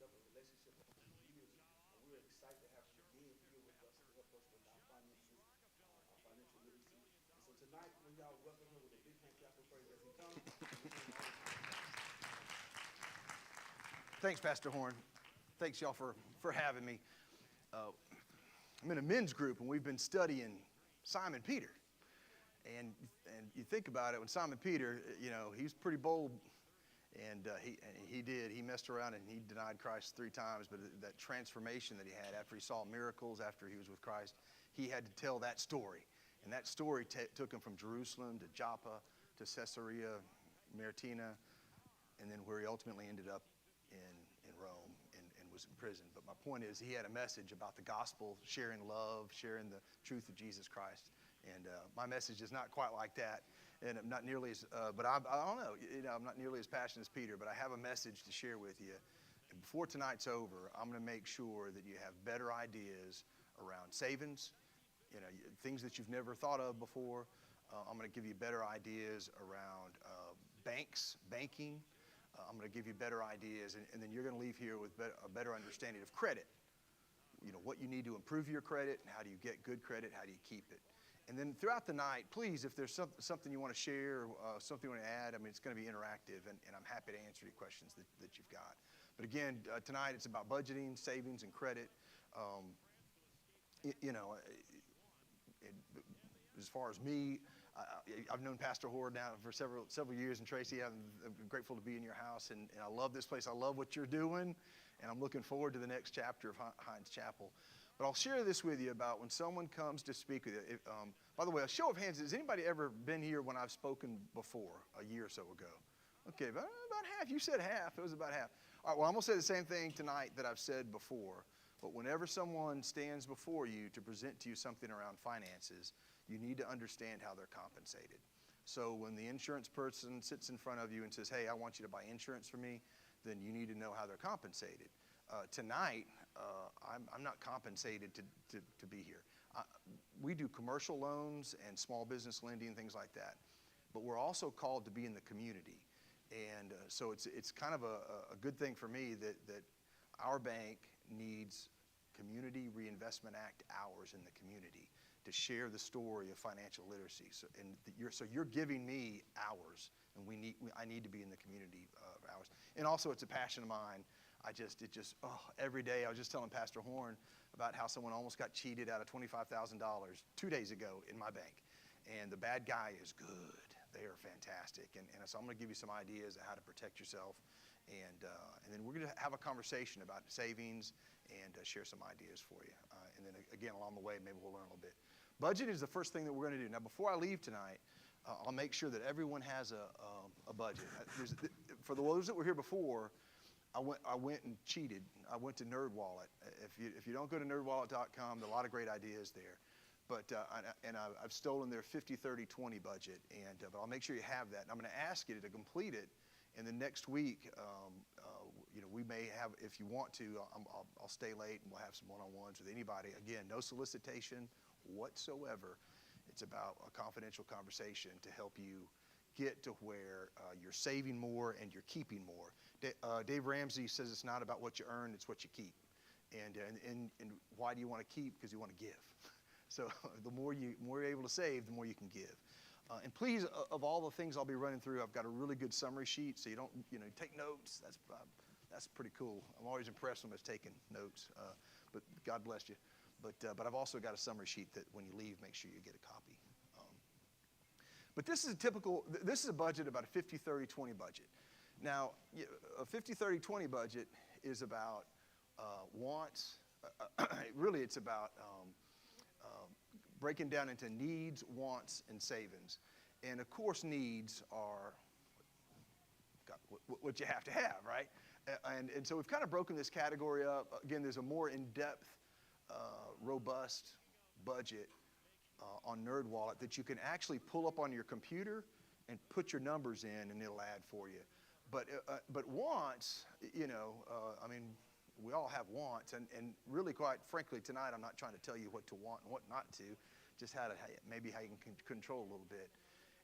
up a relationship over the years, and we're excited to have him again here with us to help us with our finances, our financial literacy. And so tonight, when y'all welcome him with a big hand clap of praise as he comes, and we give him all the praise. Thanks, Pastor Horn. Thanks, y'all, for having me. I'm in a men's group, and we've been studying Simon Peter. And you think about it, when Simon Peter, he's pretty bold, and he messed around and he denied Christ 3 times. But that transformation that he had after he saw miracles, after he was with Christ, he had to tell that story. And that story took him from Jerusalem to Joppa to Caesarea Maritima, and then where he ultimately ended up in Rome and was in prison. But my point is, he had a message about the gospel, sharing love, sharing the truth of Jesus Christ. And my message is not quite like that, and I'm not nearly as, but I don't know, I'm not nearly as passionate as Peter, but I have a message to share with you. And before tonight's over, I'm going to make sure that you have better ideas around savings, things that you've never thought of before. I'm going to give you better ideas around banking. I'm going to give you better ideas, and then you're going to leave here with a better understanding of credit. What you need to improve your credit, and how do you get good credit, how do you keep it. And then throughout the night, please, if there's something you want to share, something you want to add, it's going to be interactive, and I'm happy to answer any questions that you've got. But again, tonight it's about budgeting, savings, and credit. As far as me, I've known Pastor Horde now for several years, and Tracy, I'm grateful to be in your house, and I love this place. I love what you're doing, and I'm looking forward to the next chapter of Hines Chapel. But I'll share this with you about when someone comes to speak with you. By the way, a show of hands, has anybody ever been here when I've spoken before, a year or so ago? Okay, about half. You said half. It was about half. All right, well, I'm going to say the same thing tonight that I've said before. But whenever someone stands before you to present to you something around finances, you need to understand how they're compensated. So when the insurance person sits in front of you and says, hey, I want you to buy insurance for me, then you need to know how they're compensated. Tonight, I'm not compensated to be here. We do commercial loans and small business lending, things like that. But we're also called to be in the community. And so it's kind of a good thing for me that our bank needs Community Reinvestment Act hours in the community to share the story of financial literacy. So you're giving me hours, and I need to be in the community hours. And also, it's a passion of mine. Every day, I was just telling Pastor Horn about how someone almost got cheated out of $25,000 2 days ago in my bank. And the bad guy is good. They are fantastic. And so I'm going to give you some ideas of how to protect yourself. And then we're going to have a conversation about savings and share some ideas for you. And then again, along the way, maybe we'll learn a little bit. Budget is the first thing that we're going to do. Now, before I leave tonight, I'll make sure that everyone has a budget. For those that were here before, I went and cheated. I went to NerdWallet. If you don't go to nerdwallet.com, there are a lot of great ideas there. But I've stolen their 50-30-20 budget, but I'll make sure you have that. And I'm going to ask you to complete it. And then next week, we may have, if you want to, I'll stay late and we'll have some one-on-ones with anybody. Again, no solicitation whatsoever. It's about a confidential conversation to help you get to where you're saving more and you're keeping more. Dave Ramsey says it's not about what you earn, it's what you keep. And why do you want to keep? Because you want to give. So the more you're able to save, the more you can give. And please, of all the things I'll be running through, I've got a really good summary sheet, so you don't, take notes. That's pretty cool. I'm always impressed when I'm taking notes. But God bless you. But I've also got a summary sheet that when you leave, make sure you get a copy. But this is a budget about a 50-30-20 budget. Now, a 50-30-20 budget is about wants. Really, it's about breaking down into needs, wants, and savings. And of course, needs are what you have to have, right? And so we've kind of broken this category up. Again, there's a more in-depth, robust budget on NerdWallet that you can actually pull up on your computer and put your numbers in, and it'll add for you. But wants, we all have wants, and really, quite frankly, tonight I'm not trying to tell you what to want and what not to, just how you can control a little bit.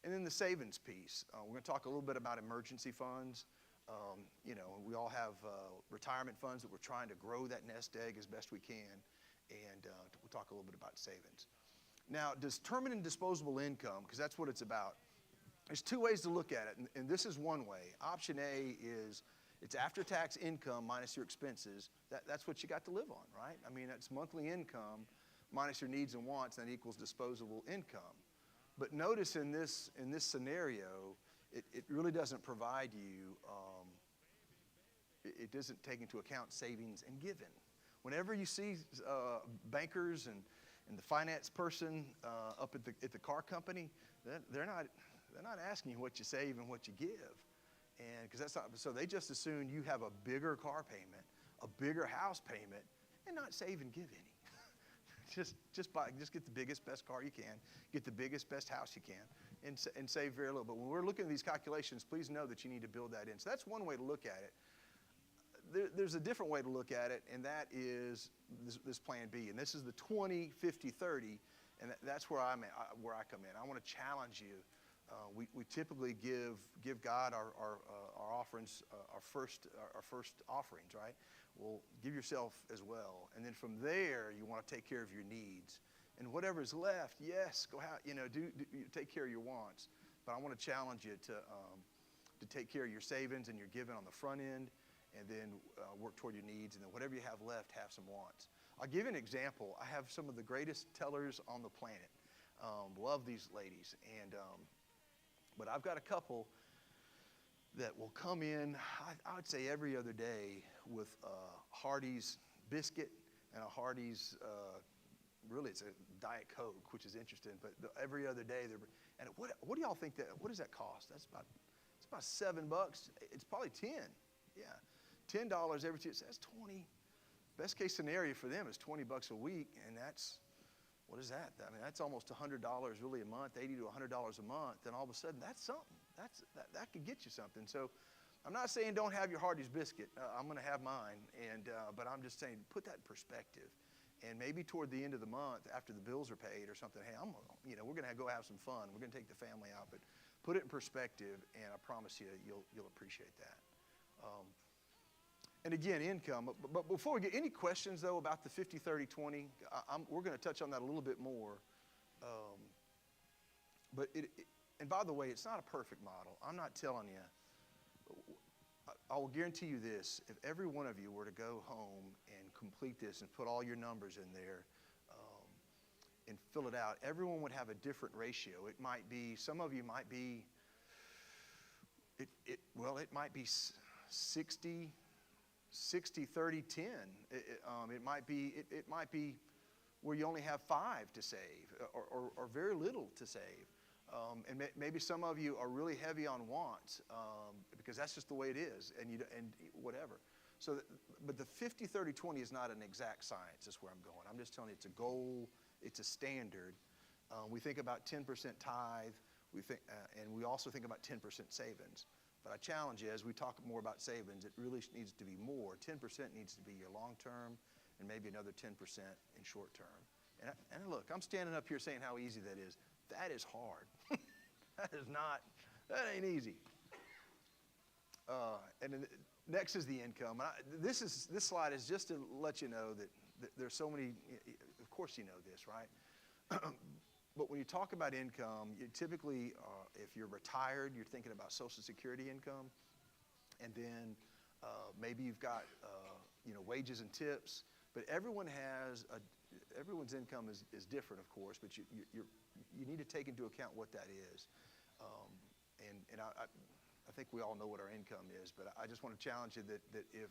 And then the savings piece. We're going to talk a little bit about emergency funds. We all have retirement funds that we're trying to grow that nest egg as best we can, and we'll talk a little bit about savings. Now, determining disposable income, because that's what it's about. There's two ways to look at it, and this is one way. Option A is it's after-tax income minus your expenses. That's what you got to live on, right? I mean, that's monthly income minus your needs and wants, and that equals disposable income. But notice in this scenario, it really doesn't provide you, it doesn't take into account savings and giving. Whenever you see bankers and the finance person up at the car company, they're not asking you what you save and what you give, and because that's not. So they just assume you have a bigger car payment, a bigger house payment, and not save and give any. just get the biggest, best car you can, get the biggest, best house you can, and save very little. But when we're looking at these calculations, please know that you need to build that in. So that's one way to look at it. There's a different way to look at it, and that is this plan B. And this is the 20, 50, 30, and that's where I come in. I want to challenge you. We typically give God our offerings, our first offerings, right? Well, give yourself as well, and then from there you want to take care of your needs, and whatever is left, yes, go out, do take care of your wants. But I want to challenge you to take care of your savings and your giving on the front end, and then work toward your needs, and then whatever you have left, have some wants. I'll give you an example. I have some of the greatest tellers on the planet. Love these ladies, but I've got a couple that will come in, I would say every other day, with a Hardee's biscuit and a Hardee's, really it's a Diet Coke, which is interesting, but every other day, and what do y'all think what does that cost? It's about $7. It's probably 10, yeah. $10 every 2, that's 20. Best case scenario for them is $20 a week, and that's, what is that? I mean, that's almost $100 really a month, $80 to $100 a month, and all of a sudden, that's something. That could get you something. So I'm not saying don't have your Hardee's biscuit. I'm going to have mine, but I'm just saying put that in perspective. And maybe toward the end of the month, after the bills are paid or something, hey, we're going to go have some fun. We're going to take the family out, but put it in perspective, and I promise you'll appreciate that. And again, income. But before we get any questions, though, about the 50, 30, 20, we're going to touch on that a little bit more. And by the way, it's not a perfect model. I'm not telling you. I will guarantee you this. If every one of you were to go home and complete this and put all your numbers in there and fill it out, everyone would have a different ratio. It might be, some of you might be, it might be 60, 30, 10. It might be where you only have 5 to save or very little to save. And maybe some of you are really heavy on wants because that's just the way it is, and whatever. So, but the 50, 30, 20 is not an exact science. That's where I'm going. I'm just telling you it's a goal. It's a standard. We think about 10% tithe. And we also think about 10% savings. But I challenge you, as we talk more about savings, it really needs to be more. 10% needs to be your long term, and maybe another 10% in short term. And look, I'm standing up here saying how easy that is. That is hard. That ain't easy. And then next is the income. And this slide is just to let you know that there's so many, of course you know this, right? But when you talk about income, you typically, if you're retired, you're thinking about Social Security income. And then maybe you've got, wages and tips. But everyone's income is different, of course, but you need to take into account what that is. And I think we all know what our income is, but I just want to challenge you that if,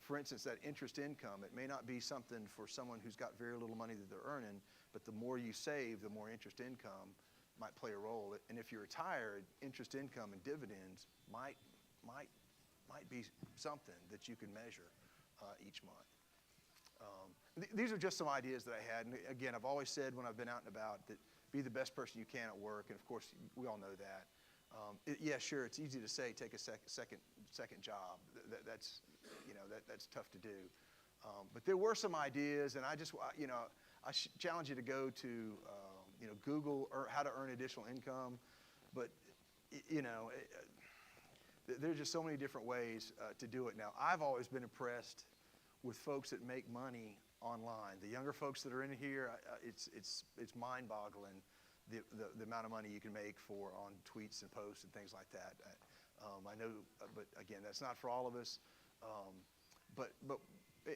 for instance, that interest income, it may not be something for someone who's got very little money that they're earning, but the more you save, the more interest income might play a role. And if you're retired, interest income and dividends might be something that you can measure each month. These are just some ideas that I had. And again, I've always said when I've been out and about that be the best person you can at work. And of course, we all know that. Sure, it's easy to say take a second job. That's tough to do. But there were some ideas, and I challenge you to go to Google or how to earn additional income. But There's just so many different ways to do it now. I've always been impressed with folks that make money online. The younger folks that are in here, it's mind-boggling the amount of money you can make on tweets and posts and things like that. I know, but again, that's not for all of us.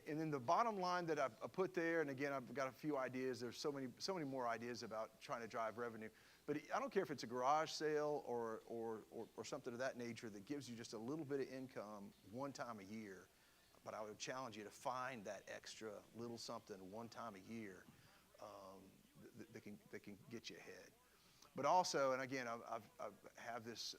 And then the bottom line that I put there, and again, I've got a few ideas. There's so many more ideas about trying to drive revenue. But I don't care if it's a garage sale or something of that nature that gives you just a little bit of income one time a year. But I would challenge you to find that extra little something one time a year that can get you ahead. But also, and again, I have this,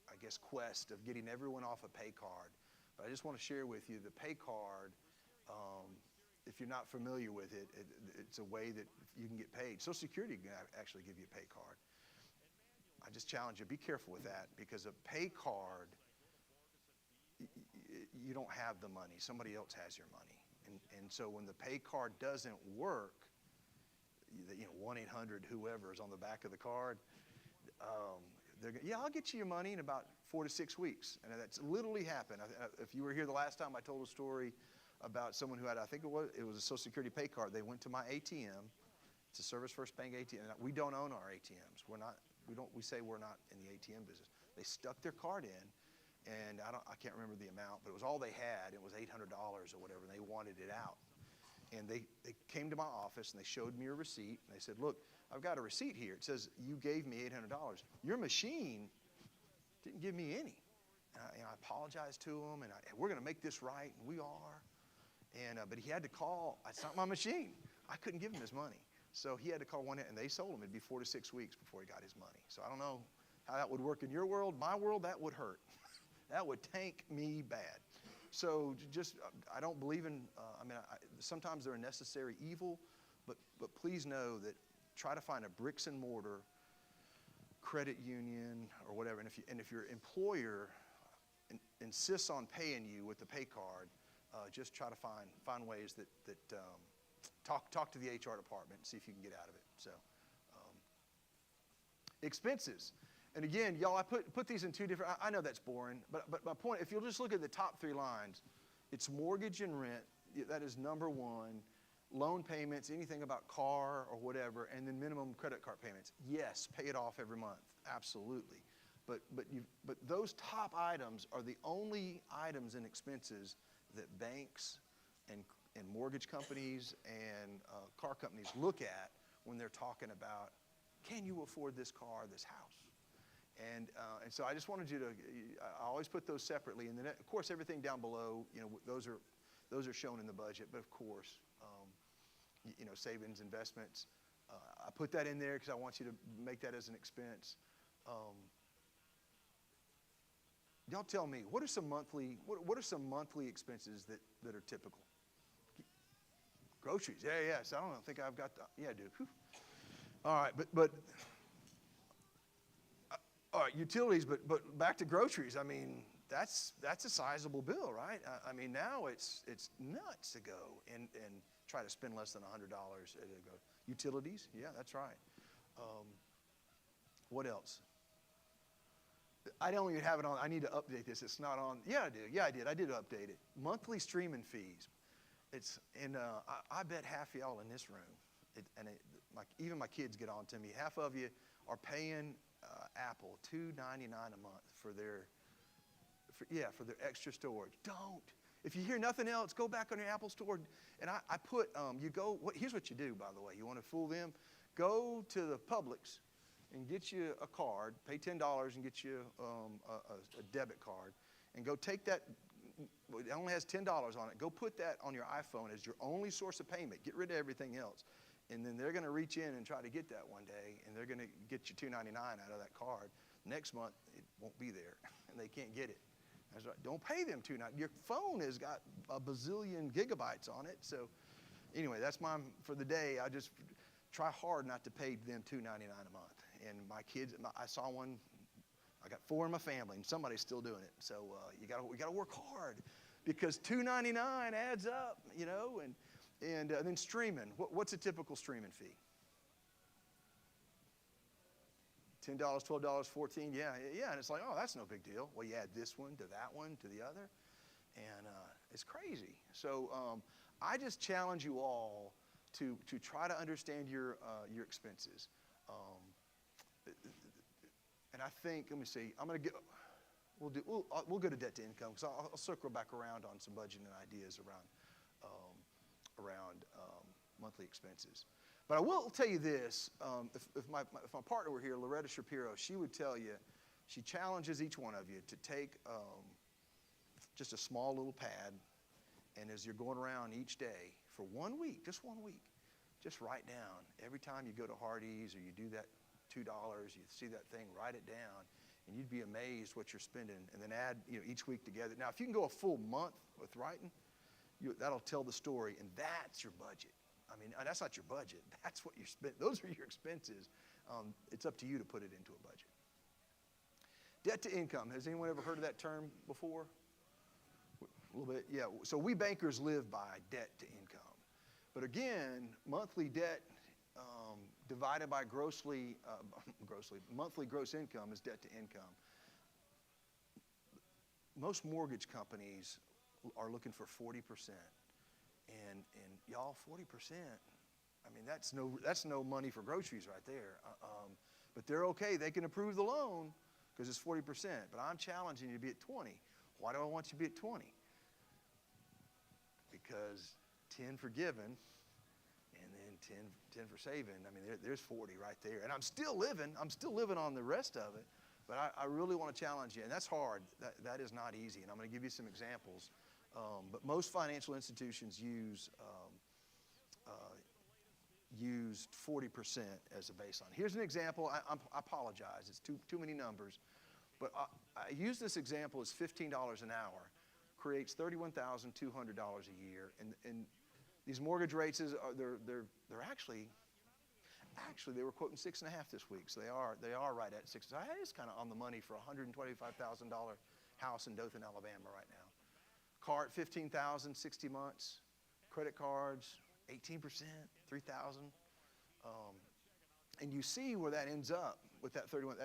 I guess, quest of getting everyone off a pay card. But I just want to share with you the pay card. If you're not familiar with it, it's a way that you can get paid. Social Security can actually give you a pay card. I just challenge you, be careful with that, because a pay card, you don't have the money. Somebody else has your money. And so when the pay card doesn't work, 1-800 whoever is on the back of the card, I'll get you your money in about 4 to 6 weeks. And that's literally happened. If you were here the last time, I told a story about someone who had, I think it was a Social Security pay card. They went to my ATM. It's a Service First Bank ATM. We don't own our ATMs. We say we're not in the ATM business. They stuck their card in, and I can't remember the amount, but it was all they had. It was $800 or whatever, and they wanted it out. And they came to my office, and they showed me a receipt, and they said, look, I've got a receipt here. It says you gave me $800. Your machine didn't give me any. And I apologized to him, and we're going to make this right, and we are. But he had to call. It's not my machine. I couldn't give him his money. So he had to call one, and they sold him. It'd be 4 to 6 weeks before he got his money. So I don't know how that would work in your world. My world, that would hurt. That would tank me bad. So I don't believe in, sometimes they're a necessary evil, but please know that try to find a bricks and mortar credit union or whatever. And if your employer insists on paying you with the pay card, just try to find ways that talk to the HR department and see if you can get out of it. So expenses. And again, y'all, I put these in two different, I know that's boring, but my point, if you'll just look at the top 3 lines, it's mortgage and rent. That is number 1. Loan payments, anything about car or whatever, and then minimum credit card payments. Yes, pay it off every month, absolutely. But those top items are the only items and expenses that banks and mortgage companies and car companies look at when they're talking about, can you afford this car, this house? And so I just wanted you to, I always put those separately. And then, of course, everything down below, those are shown in the budget. But, of course, savings, investments. I put that in there because I want you to make that as an expense. Y'all tell me, what are some monthly expenses that are typical? Groceries. Yeah. So I don't think I've got that. Yeah, I do. Whew. All right, but all right, utilities, but back to groceries. I mean, that's a sizable bill, right? I mean, now it's nuts to go and try to spend less than $100 to go. Utilities, yeah, that's right. What else? I don't even have it on. I need to update this. It's not on. Yeah, I do. Yeah, I did. I did update it. Monthly streaming fees. I bet half of y'all in this room, even my kids get on to me. Half of you are paying Apple $2.99 a month for their extra storage. Don't. If you hear nothing else, go back on your Apple Store. And I put, here's what you do, by the way. You want to fool them? Go to the Publix and get you a card, pay $10 and get you a debit card, and go take that, it only has $10 on it, go put that on your iPhone as your only source of payment. Get rid of everything else. And then they're going to reach in and try to get that one day, and they're going to get you $2.99 out of that card. Next month, it won't be there, and they can't get it. That's right. Don't pay them $2.99. Your phone has got a bazillion gigabytes on it. So anyway, that's mine for the day. I just try hard not to pay them $2.99 a month. And my kids, I saw one. I got 4 in my family, and somebody's still doing it. So we got to work hard, because $2.99 adds up, And then streaming. What's a typical streaming fee? $10, $12, $14, yeah. And it's like, oh, that's no big deal. Well, you add this one to that one to the other, and it's crazy. So I just challenge you all to try to understand your expenses. And I think, let me see, we'll go to debt to income, because I'll circle back around on some budgeting ideas around monthly expenses. But I will tell you this, if my partner were here, Loretta Shapiro, she would tell you, she challenges each one of you to take just a small little pad, and as you're going around each day for 1 week, just write down every time you go to Hardee's or you do that $2, you see that thing, write it down, and you'd be amazed what you're spending, and then add each week together. Now, if you can go a full month with writing, that'll tell the story, and that's your budget. I mean, that's not your budget. That's what you spend. Those are your expenses. It's up to you to put it into a budget. Debt to income. Has anyone ever heard of that term before? A little bit, yeah. So we bankers live by debt to income. But again, monthly debt divided by monthly gross income is debt to income. Most mortgage companies are looking for 40%. And y'all, 40%, I mean, that's no money for groceries right there. But they're okay. They can approve the loan because it's 40%. But I'm challenging you to be at 20. Why do I want you to be at 20? Because 10 for giving and then 10 for saving. I mean, there's 40 right there. And I'm still living on the rest of it. But I really want to challenge you. And that's hard. That is not easy. And I'm going to give you some examples. But most financial institutions use 40% as a baseline. Here's an example. I apologize. It's too many numbers. But I use this example as $15 an hour creates $31,200 a year. And these mortgage rates, they're actually they were quoting 6.5 this week. So they are right at 6. So it's kind of on the money for a $125,000 house in Dothan, Alabama right now. Car at $15,000, 60 months. Credit cards, 18%, $3,000. And you see where that ends up with that 31.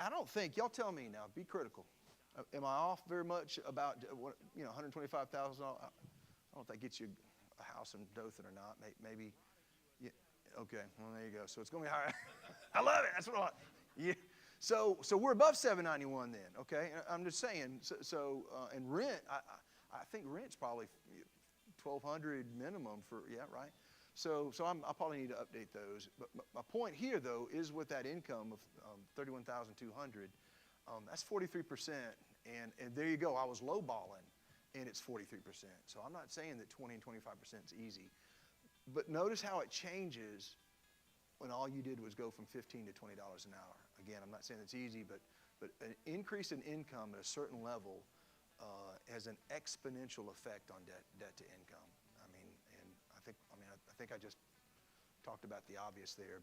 I don't think, y'all tell me now, be critical. Am I off very much about $125,000? I don't know if that gets you a house in Dothan or not. Maybe. Yeah, okay, well, there you go. So it's going to be higher. I love it. That's what I want. Yeah. So we're above 791 then, okay? I'm just saying. So and rent, I think rent's probably $1,200 minimum for, yeah, right? So I probably need to update those. But my point here, though, is with that income of $31,200, that's 43%. And there you go. I was lowballing, and it's 43%. So I'm not saying that 20 and 25% is easy. But notice how it changes when all you did was go from $15 to $20 an hour. Again, I'm not saying it's easy, but an increase in income at a certain level has an exponential effect on debt to income. I think I just talked about the obvious there,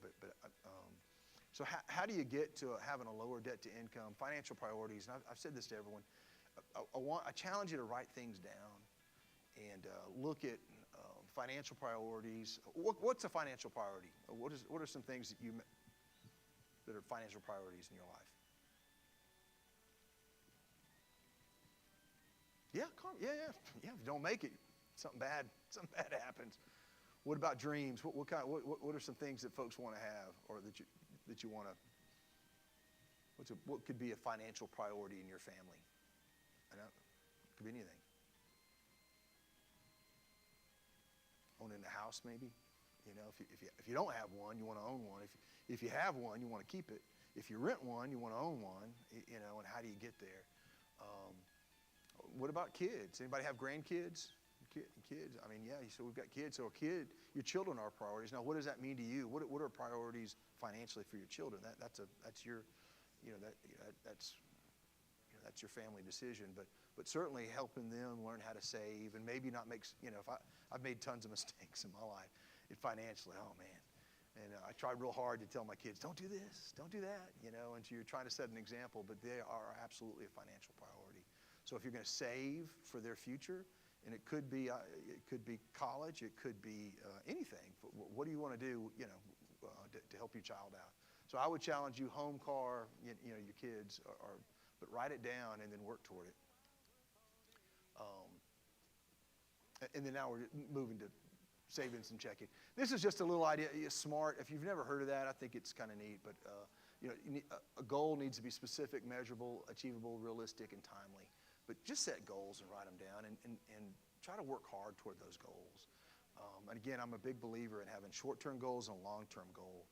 so how do you get to having a lower debt to income? Financial priorities, and I've said this to everyone. I challenge you to write things down and look at financial priorities. What's a financial priority? What are some things that are financial priorities in your life? Yeah, if you don't make it, something bad happens. What about dreams? What are some things that folks want to have, or that you want to? What could be a financial priority in your family? I know it could be anything. Owning a house, maybe. If you don't have one, you want to own one. If you have one, you want to keep it. If you rent one, you want to own one. And how do you get there? What about kids? Anybody have grandkids? Kids? I mean, yeah. So we've got kids. So your children are priorities. Now, what does that mean to you? What are priorities financially for your children? That's your family decision. But certainly helping them learn how to save and maybe not make. I've made tons of mistakes in my life, financially. Oh man. And I tried real hard to tell my kids, don't do this, don't do that, and so you're trying to set an example, but they are absolutely a financial priority. So if you're going to save for their future, and it could be college, it could be anything. What do you want to do, to help your child out? So I would challenge you, home, car, you know, your kids, but write it down and then work toward it. And then now we're moving to savings and checking. This is just a little idea. It's smart. If you've never heard of that, I think it's kind of neat. But you know, a goal needs to be specific, measurable, achievable, realistic, and timely. But just set goals and write them down and try to work hard toward those goals. And again, I'm a big believer in having short-term goals and a long-term goal.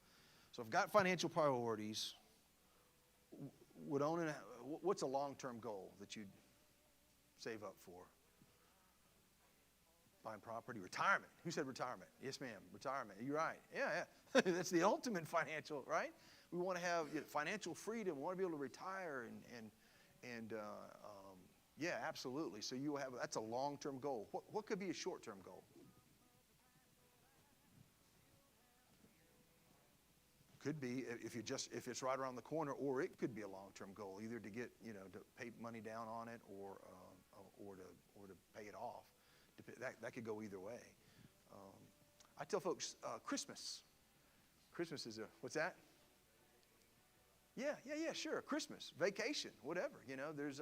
So I've got financial priorities. What's a long-term goal that you'd save up for? Buying property, retirement. Who said retirement? Yes, ma'am, retirement. You're right. Yeah. That's the ultimate financial, right? We want to have financial freedom. We want to be able to retire and yeah, absolutely. So that's a long-term goal. What could be a short-term goal? Could be if it's right around the corner, or it could be a long-term goal, either to get to pay money down on it or to pay it off. That could go either way. I tell folks Christmas is what's that? Yeah, sure. Christmas, vacation, whatever. There's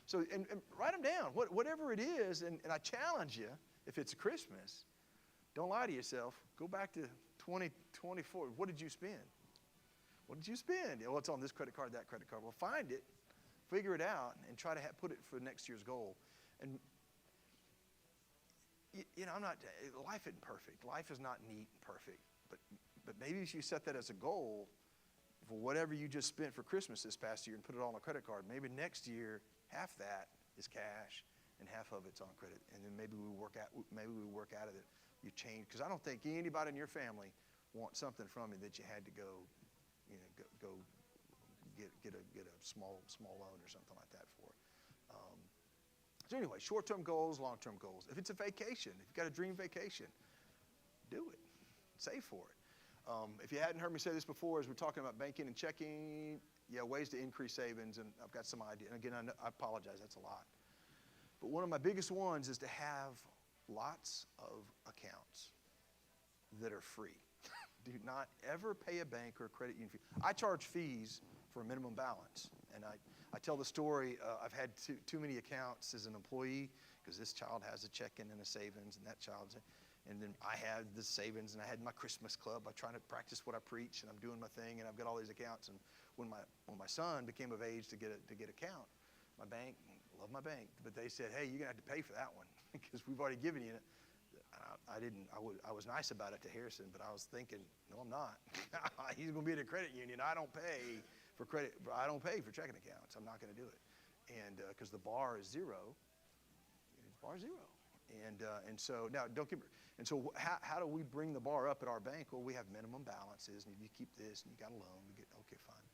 so and write them down. Whatever it is, and I challenge you, if it's Christmas, don't lie to yourself. Go back to 2024. What did you spend? What did you spend? Well, it's on this credit card, that credit card. Well, find it, figure it out, and try to put it for next year's goal. And life isn't perfect. Life is not neat and perfect. But maybe if you set that as a goal for whatever you just spent for Christmas this past year and put it on a credit card, maybe next year half that is cash and half of it's on credit. And then maybe we work out of it. You change, because I don't think anybody in your family wants something from you that you had to go get a small loan or something like that for. So anyway, short-term goals, long-term goals. If it's a vacation, if you've got a dream vacation, do it. Save for it. If you hadn't heard me say this before, as we're talking about banking and checking, ways to increase savings, and I've got some idea. And again, I apologize, that's a lot. But one of my biggest ones is to have lots of accounts that are free. Do not ever pay a bank or a credit union fee. I charge fees for a minimum balance. And I tell the story, I've had too many accounts as an employee, because this child has a checking and a savings, and that child's, and then I had the savings, and I had my Christmas club. I try to practice what I preach, and I'm doing my thing, and I've got all these accounts. And when my son became of age to get account, my bank, love my bank, but they said, hey, you're gonna have to pay for that one because we've already given you it. I was nice about it to Harrison, but I was thinking, no, I'm not. He's gonna be at a credit union. I don't pay for credit. I don't pay for checking accounts. I'm not gonna do it, and because the bar is zero. Bar zero. And so now and so how do we bring the bar up at our bank? Well, we have minimum balances, and if you keep this and you got a loan, we get okay, fine.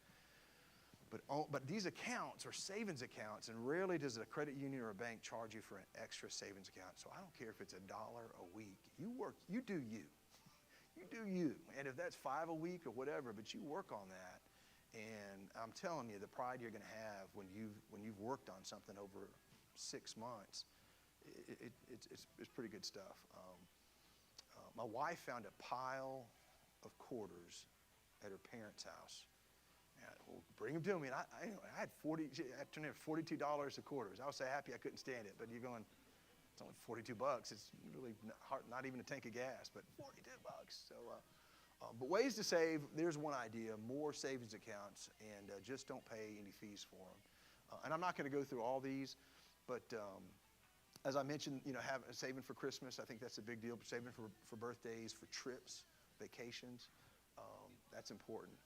But these accounts are savings accounts, and rarely does a credit union or a bank charge you for an extra savings account. So I don't care if it's $1 a week. You do you. You do you. And if that's $5 a week or whatever, but you work on that, and I'm telling you, the pride you're going to have when you've worked on something over 6 months, it's pretty good stuff. My wife found a pile of quarters at her parents' house. Well, bring them to me. And I had $42 of quarters. I was so happy I couldn't stand it. But you're going, it's only $42. It's really not even a tank of gas, but $42. So, but ways to save. There's one idea: more savings accounts, and just don't pay any fees for them. And I'm not going to go through all these, but as I mentioned, saving for Christmas. I think that's a big deal. Saving for birthdays, for trips, vacations. That's important.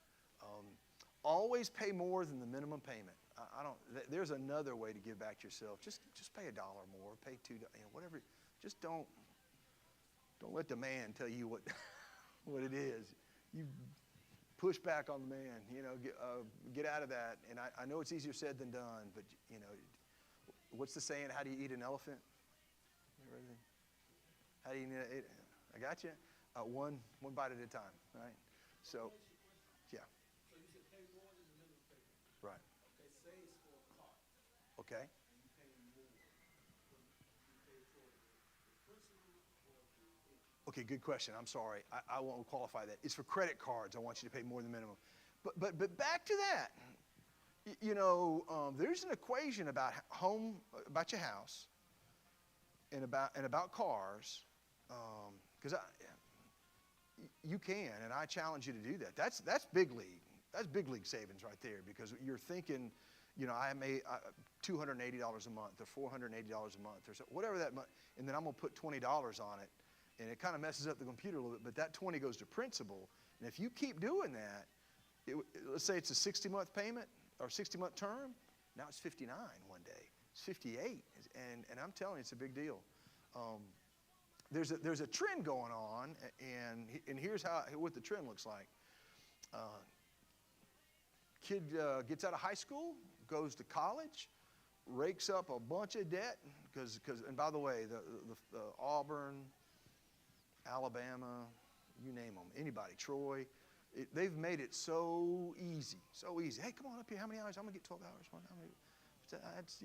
Always pay more than the minimum payment. There's another way to give back to yourself. Just pay $1 more, pay $2, whatever. Just don't let the man tell you what it is. You push back on the man. Get out of that. And I know it's easier said than done, but what's the saying? How do you eat an elephant? How do you eat it? I got you. One bite at a time, right? So, yeah. So you said pay more than the minimum payment. Right. Okay, say it's for a car. Okay. And you pay more when you pay for the principal or the interest. Okay, good question. I'm sorry. I won't qualify that. It's for credit cards. I want you to pay more than minimum. But back to that. There's an equation about about your house, and about cars, because you can, and I challenge you to do that. That's big league. That's big league savings right there, because you're thinking, I may $280 a month or $480 a month or so, whatever that month, and then I'm gonna put $20 on it, and it kind of messes up the computer a little bit. But that 20 goes to principal, and if you keep doing that, let's say it's a 60-month payment or 60-month term. Now it's 59 one day. It's 58, and I'm telling you, it's a big deal. There's a trend going on, and here's what the trend looks like. Kid gets out of high school, goes to college, rakes up a bunch of debt, and by the way, the Auburn, Alabama, you name them, anybody, Troy, they've made it so easy. Hey, come on up here. How many hours? I'm gonna get 12 hours. That's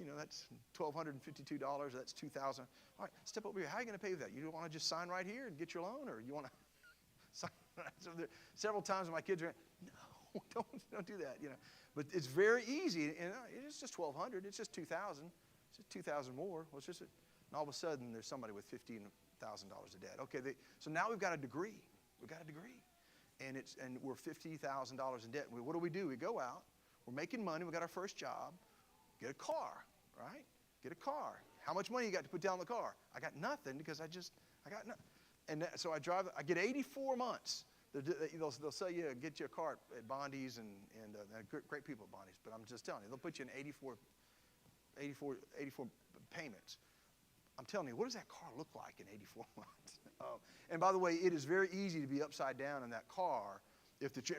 $1,252. That's $2,000. All right, step over here. How are you gonna pay that? You want to just sign right here and get your loan, or you want to sign? So several times my kids are, no, don't do that. But it's very easy, and it's just $1,200. It's just $2,000. It's just $2,000 more. Well, and all of a sudden there's somebody with $15,000 of debt. Okay, so now we've got a degree. And we're $50,000 in debt. What do? We go out. We're making money. We got our first job. Get a car, right? Get a car. How much money you got to put down on the car? I got nothing, because I got nothing. And so I drive. I get 84 months. They'll sell you, get you a car at Bondi's, and great people at Bondi's. But I'm just telling you, they'll put you in 84 payments. I'm telling you, what does that car look like in 84 months? And by the way, it is very easy to be upside down in that car.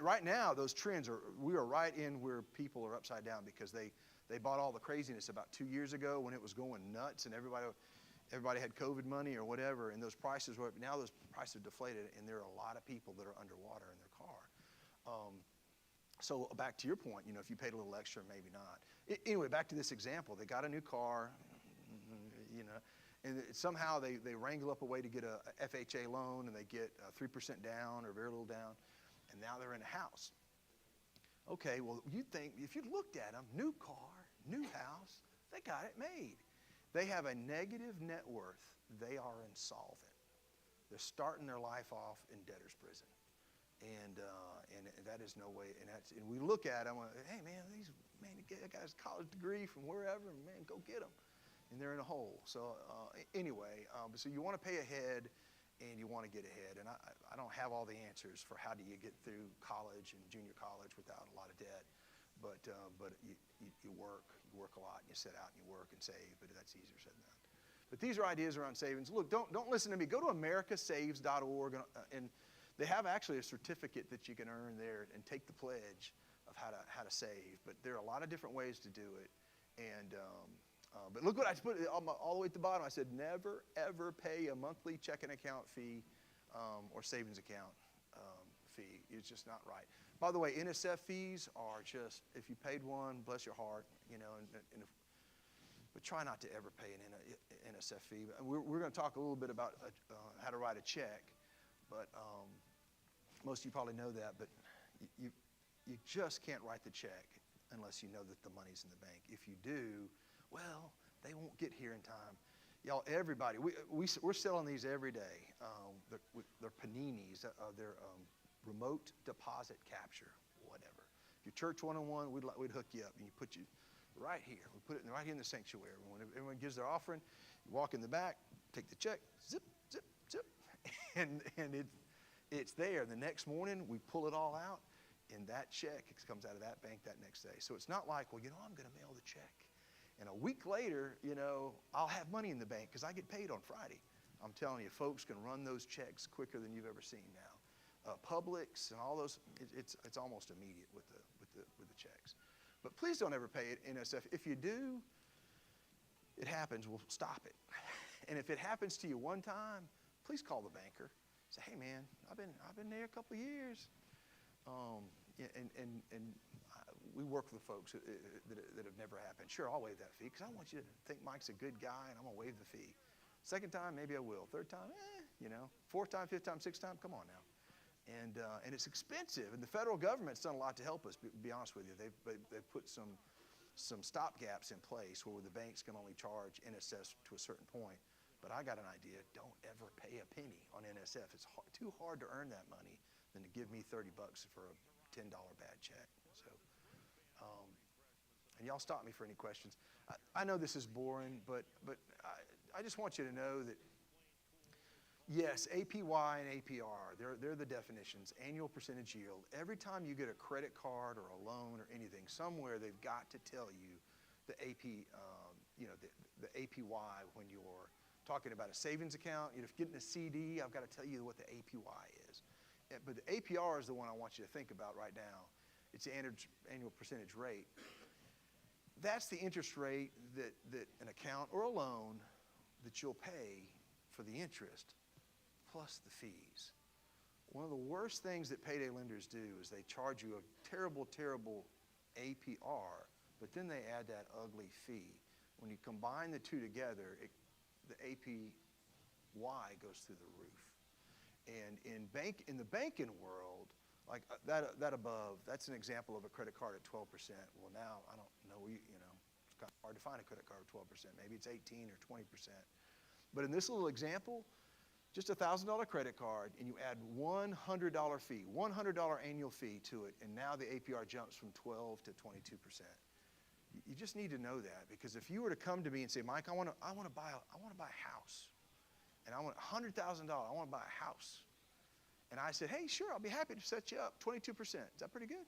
Right now, those trends we are right in where people are upside down, because they bought all the craziness about 2 years ago when it was going nuts, and everybody had COVID money or whatever, and those prices were up. Now those prices are deflated, and there are a lot of people that are underwater in their car. So back to your point, if you paid a little extra, maybe not. Anyway, back to this example. They got a new car, and somehow they wrangle up a way to get a FHA loan, and they get 3% down or very little down, and now they're in a house. Okay, well, you'd think, if you looked at them, new car, new house, they got it made. They have a negative net worth. They are insolvent. They're starting their life off in debtor's prison. And that is no way. And we look at them, hey, man, that guy's college degree from wherever, man, go get them. And they're in a hole. So anyway, so you want to pay ahead, and you want to get ahead. And I don't have all the answers for how do you get through college and junior college without a lot of debt. But you work a lot, and you set out and you work and save, but that's easier said than done. But these are ideas around savings. Look, don't listen to me. Go to americasaves.org, and they have actually a certificate that you can earn there and take the pledge of how to save. But there are a lot of different ways to do it. And but look what I put all the way at the bottom. I said, never, ever pay a monthly checking account fee or savings account fee. It's just not right. By the way, NSF fees are just, if you paid one, bless your heart, but try not to ever pay an NSF fee. We're going to talk a little bit about how to write a check, but most of you probably know that, but you just can't write the check unless you know that the money's in the bank. If you do, well, they won't get here in time. Y'all, everybody, we're selling these every day. They're paninis. They're remote deposit capture, whatever. If you're church 101, we'd hook you up, and you put you right here. We put it right here in the sanctuary. When everyone gives their offering, you walk in the back, take the check, zip, zip, zip, and it's there. The next morning, we pull it all out, and that check comes out of that bank that next day. So it's not like, well, I'm going to mail the check. And a week later, I'll have money in the bank because I get paid on Friday. I'm telling you, folks can run those checks quicker than you've ever seen now. Publix and all those, it's almost immediate with the checks. But please don't ever pay it NSF. If you do, it happens. We'll stop it. And if it happens to you one time, please call the banker. Say, hey man, I've been there a couple of years. We work with folks that have never happened. Sure, I'll waive that fee because I want you to think Mike's a good guy, and I'm gonna waive the fee. Second time, maybe I will. Third time, Fourth time, fifth time, sixth time, come on now. And it's expensive. And the federal government's done a lot to help us, be honest with you. They've put some stopgaps in place where the banks can only charge NSF to a certain point. But I got an idea. Don't ever pay a penny on NSF. It's too hard to earn that money than to give me $30 for a $10 bad check. So, and y'all stop me for any questions. I know this is boring, but I just want you to know that, yes, APY and APR, they're the definitions, annual percentage yield. Every time you get a credit card or a loan or anything, somewhere they've got to tell you the the APY when you're talking about a savings account. If you're getting a CD, I've got to tell you what the APY is. But the APR is the one I want you to think about right now. It's the annual percentage rate. That's the interest rate that an account or a loan that you'll pay for the interest plus the fees. One of the worst things that payday lenders do is they charge you a terrible, terrible APR, but then they add that ugly fee. When you combine the two together, the APY goes through the roof. And in the banking world, like that above, that's an example of a credit card at 12%. Well, now I don't know, it's kind of hard to find a credit card at 12%. Maybe it's 18 or 20%. But in this little example, just a $1,000 credit card, and you add $100 fee, $100 annual fee to it, and now the APR jumps from 12 to 22%. You just need to know that, because if you were to come to me and say, Mike, I want to buy a house, and I want $100,000, I want to buy a house, and I said, hey, sure, I'll be happy to set you up 22%. Is that pretty good?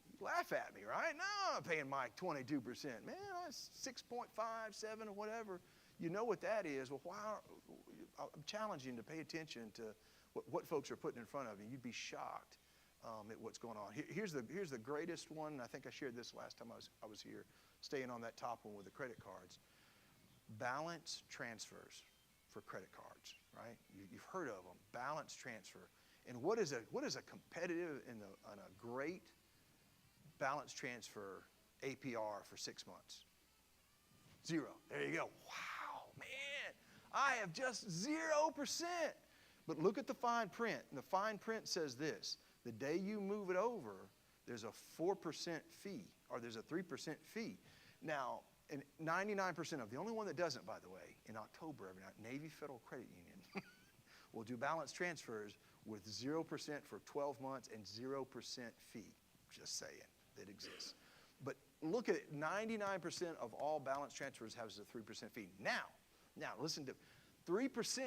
You laugh at me, right? No, I'm paying Mike 22%. Man, that's 6.5, 7, or whatever. You know what that is. Well, I'm challenging you to pay attention to what folks are putting in front of you. You'd be shocked at what's going on. Here's the greatest one. I think I shared this last time I was here, staying on that top one with the credit cards. Balance transfers for credit cards, right? You've heard of them. Balance transfer. And what is a competitive and a great balance transfer APR for 6 months? 0. There you go. Wow, man, I have just 0%. But look at the fine print. And the fine print says this: the day you move it over, there's a 4% fee, or there's a 3% fee. Now, and 99% of, the only one that doesn't, by the way, in October every night, Navy Federal Credit Union will do balance transfers with 0% for 12 months and 0% fee. Just saying, that exists. But look at it, 99% of all balance transfers has a 3% fee. Now listen to 3%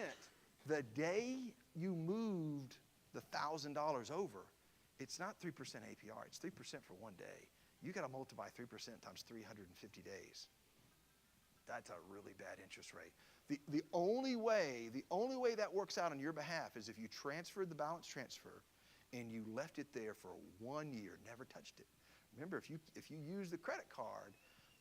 the day you moved the $1,000 over. It's not 3% APR, it's 3% for one day. You got to multiply 3% times 350 days. That's a really bad interest rate. The only way that works out on your behalf is if you transferred the balance transfer and you left it there for 1 year, never touched it. Remember, if you use the credit card,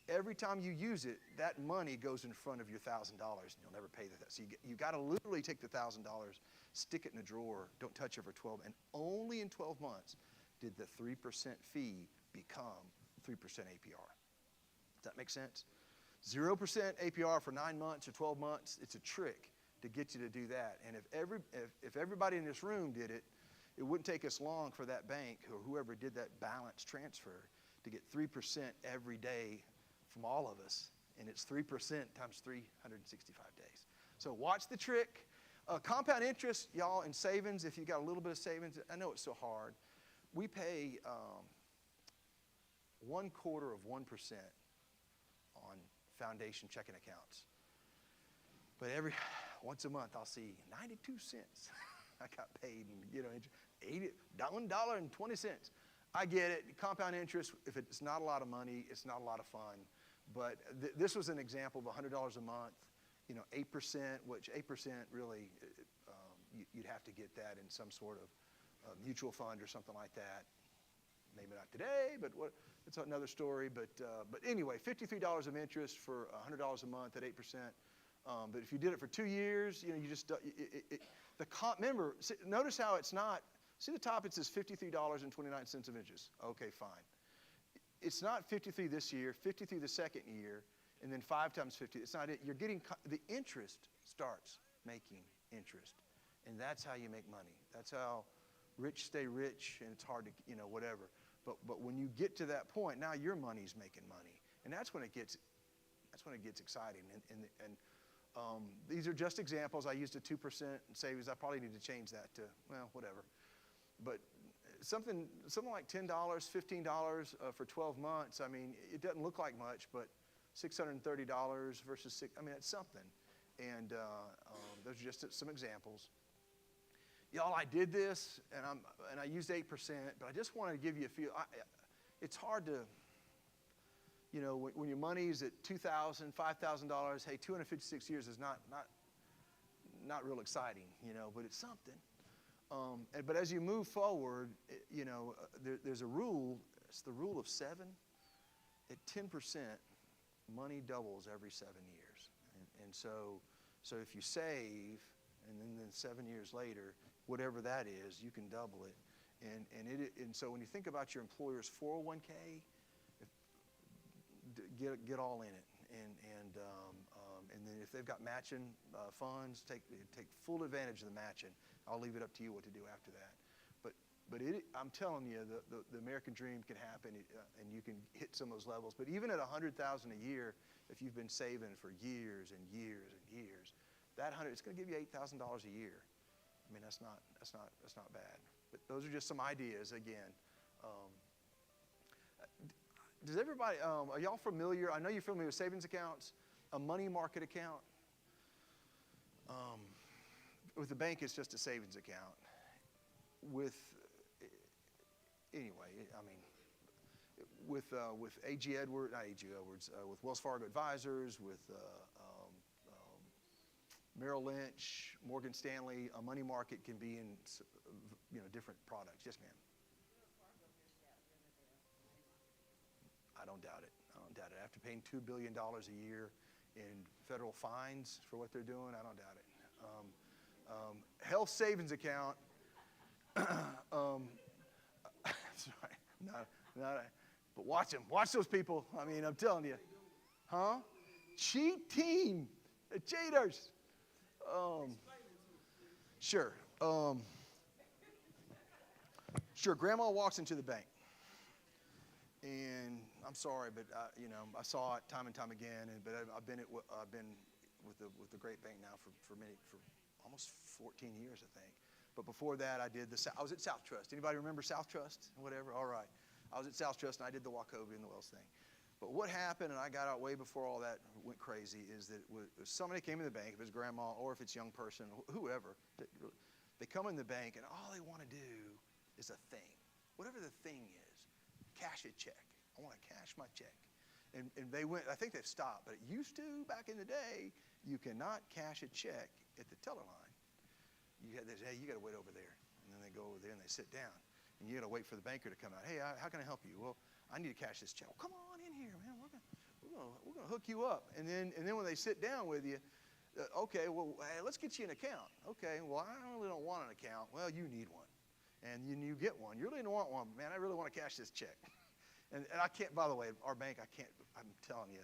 every time you use it, that money goes in front of your $1,000, and you'll never pay that. So you got to literally take the $1,000, stick it in a drawer, don't touch it for 12, and only in 12 months did the 3% fee become 3% APR. Does that make sense? 0% APR for 9 months or 12 months, it's a trick to get you to do that. And if everybody in this room did it, it wouldn't take us long for that bank or whoever did that balance transfer to get 3% every day from all of us. And it's 3% times 365 days. So watch the trick. Compound interest, y'all, in savings, if you got a little bit of savings, I know it's so hard. We pay 1/4 of 1% on foundation checking accounts. But once a month, I'll see 92 cents. I got paid, $1.20. I get it. Compound interest, if it's not a lot of money, it's not a lot of fun. But this was an example of $100 a month, 8%, which 8% really, you'd have to get that in some sort of mutual fund or something like that. Maybe not today, but it's another story. But anyway, $53 of interest for $100 a month at 8%. But if you did it for 2 years, remember, notice how it's not, see the top, it says $53.29 of interest. Okay, fine. It's not 53 this year, 53 the second year, and then 5 times 50. It's not it. You're getting, the interest starts making interest. And that's how you make money. That's how rich stay rich, and it's hard to, whatever. But when you get to that point, now your money's making money, and that's when it gets exciting. And these are just examples. I used a 2% savings. I probably need to change that to, well, whatever. But something like $10, $15 for 12 months. I mean, it doesn't look like much, but $630 versus it's something. And those are just some examples. Y'all, I did this, and I used 8%, but I just wanted to give you a few. It's hard to, when your money's at $2,000, $5,000, hey, 256 years is not real exciting, but it's something. But as you move forward, there's a rule. It's the rule of 7. At 10%, money doubles every 7 years. And so if you save, and then 7 years later, whatever that is, you can double it. And so when you think about your employer's 401k, get all in it. And then if they've got matching funds, take full advantage of the matching. I'll leave it up to you what to do after that. But I'm telling you, the American dream can happen, and you can hit some of those levels. But even at $100,000 a year, if you've been saving for years and years and years, it's going to give you $8,000 a year. I mean, that's not bad. But those are just some ideas. Again, does everybody? Are y'all familiar? I know you're familiar with savings accounts, a money market account. With the bank, it's just a savings account. With A.G. Edwards, not A.G. Edwards, with Wells Fargo Advisors, with Merrill Lynch, Morgan Stanley, a money market can be in different products. Yes, ma'am. I don't doubt it. After paying $2 billion a year in federal fines for what they're doing, I don't doubt it. Health savings account. Sorry, but watch them. Watch those people. I mean, I'm telling you. Huh? Cheat team. The cheaters. Sure. Sure, Grandma walks into the bank. And I'm sorry, but I saw it time and time again. But I've been with the great bank now for almost 14 years, I think. But before that, I was at South Trust. Anybody remember South Trust? Whatever. All right. I was at South Trust, and I did the Wachovia and the Wells thing. But what happened, and I got out way before all that went crazy, is that if somebody came in the bank, if it's grandma or if it's a young person, whoever, they come in the bank, and all they want to do is a thing. Whatever the thing is, cash a check. I want to cash my check. And they went, I think they've stopped, but it used to, back in the day, you cannot cash a check at the teller line. Hey, you got to wait over there. And then they go over there and they sit down. And you got to wait for the banker to come out. Hey, how can I help you? Well, I need to cash this check. Well, come on in here, man. We're gonna hook you up. And then when they sit down with you, okay, well, hey, let's get you an account. Okay, well, I really don't want an account. Well, you need one. And you get one. You really don't want one. Man, I really want to cash this check. And I can't, by the way, our bank, I'm telling you,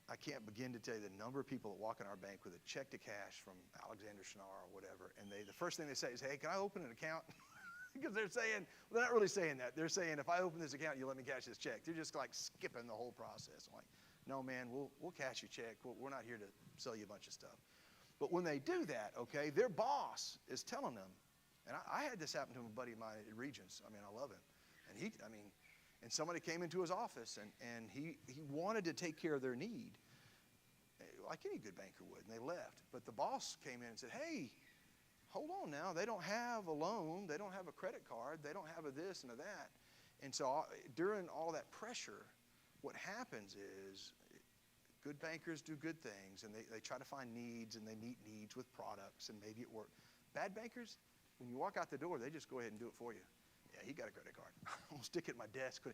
I can't begin to tell you the number of people that walk in our bank with a check to cash from Alexander Schnarr or whatever, and the first thing they say is, hey, can I open an account? Because they're not really saying that. They're saying, if I open this account, you let me cash this check. They're just like skipping the whole process. I'm like, no, man, we'll cash your check. We're not here to sell you a bunch of stuff. But when they do that, okay, their boss is telling them, and I had this happen to a buddy of mine at Regents. I mean, I love him. And somebody came into his office, and he wanted to take care of their need, like any good banker would, and they left. But the boss came in and said, hey, hold on now. They don't have a loan. They don't have a credit card. They don't have a this and a that. And so during all that pressure, what happens is good bankers do good things, and they try to find needs, and they meet needs with products, and maybe it works. Bad bankers, when you walk out the door, they just go ahead and do it for you. Yeah, he got a credit card. I'm going to stick it in my desk.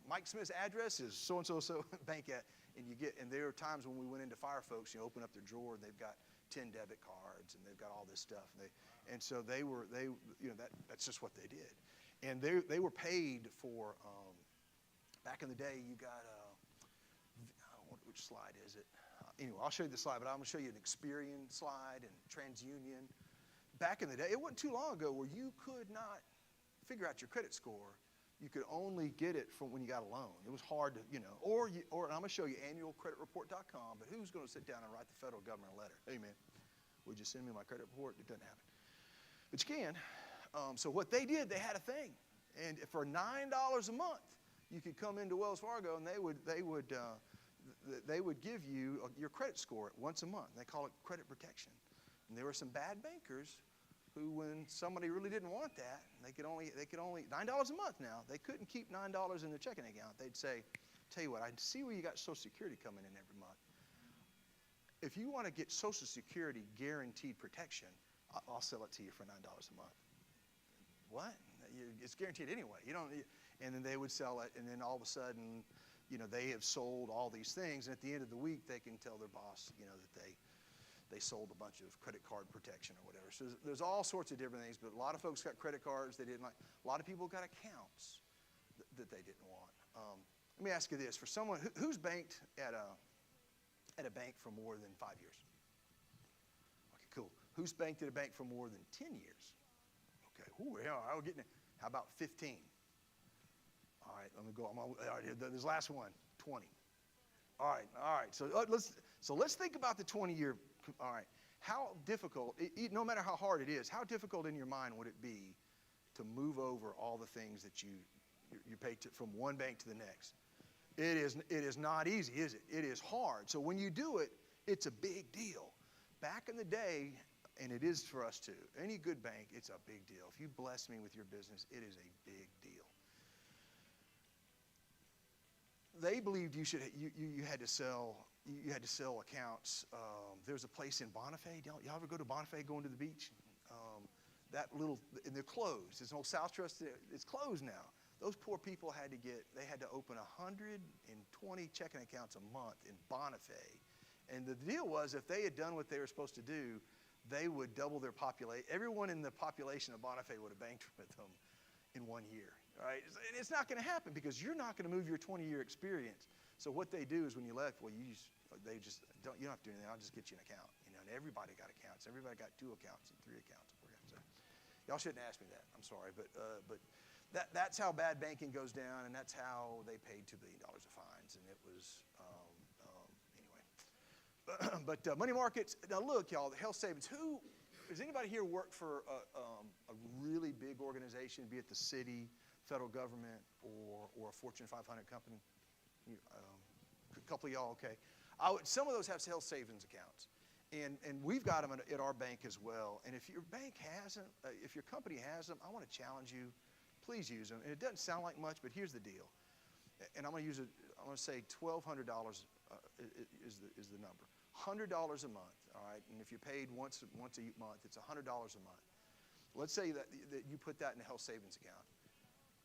Mike Smith's address is so-and-so bank at, and there are times when we went into Fire Folks, open up their drawer, and they've got 10 debit cards, and they've got all this stuff. And so that's just what they did. And they were paid for, back in the day, you got, which slide is it? Anyway, I'll show you the slide, but I'm going to show you an Experian slide and TransUnion. back in the day, it wasn't too long ago where you could not figure out your credit score. You could only get it from when you got a loan. It was hard to, or I'm going to show you annualcreditreport.com, but who's going to sit down and write the federal government a letter? Hey, man, would you send me my credit report? It doesn't happen. But you can. So what they did, they had a thing. And for $9 a month, you could come into Wells Fargo and they would give you your credit score once a month. They call it credit protection. And there were some bad bankers who, when somebody really didn't want that, they could only $9 a month now. They couldn't keep $9 in their checking account. They'd say, tell you what, I see where you got Social Security coming in every month. If you want to get Social Security guaranteed protection, I'll sell it to you for $9 a month. What? It's guaranteed anyway. You don't. And then they would sell it, and then all of a sudden, they have sold all these things, and at the end of the week, they can tell their boss, that they sold a bunch of credit card protection or whatever. So there's all sorts of different things, but a lot of folks got credit cards they didn't like. A lot of people got accounts that they didn't want. Let me ask you this: for someone who's banked at a bank for more than 5 years? Okay, cool. Who's banked at a bank for more than 10 years? Okay, we're getting it. How about 15? All right, let me go. All right, this last one, 20. All right. So let's think about the 20-year. All right, how difficult? No matter how hard it is, how difficult in your mind would it be to move over all the things that you pay from one bank to the next? It is not easy, is it? It is hard. So when you do it, it's a big deal. Back in the day, and it is for us too, any good bank, it's a big deal. If you bless me with your business, it is a big deal. They believed you had to sell accounts. There's a place in Bonifay. Y'all ever go to Bonifay going to the beach? And they're closed. It's an old South Trust. It's closed now. Those poor people had to open 120 checking accounts a month in Bonifay. And the deal was, if they had done what they were supposed to do, they would double their population. Everyone in the population of Bonifay would have banked with them in 1 year. Right? It's not going to happen because you're not going to move your 20-year experience. So what they do is when you left, you don't have to do anything. I'll just get you an account. And everybody got accounts. Everybody got 2 accounts and 3 accounts and 4 accounts. So y'all shouldn't ask me that. I'm sorry, but that's how bad banking goes down, and that's how they paid $2 billion of fines. And it was anyway. But money markets. Now look, y'all, the health savings. Does anybody here work for a really big organization, be it the city, federal government, or a Fortune 500 company? A couple of y'all, okay. Some of those have health savings accounts, and we've got them at our bank as well. And if your bank hasn't, if your company has them, I want to challenge you, please use them. And it doesn't sound like much, but here's the deal. And I'm going to say $1,200 is the number. $100 a month, all right? And if you're paid once a month, it's $100 a month. Let's say that you put that in a health savings account.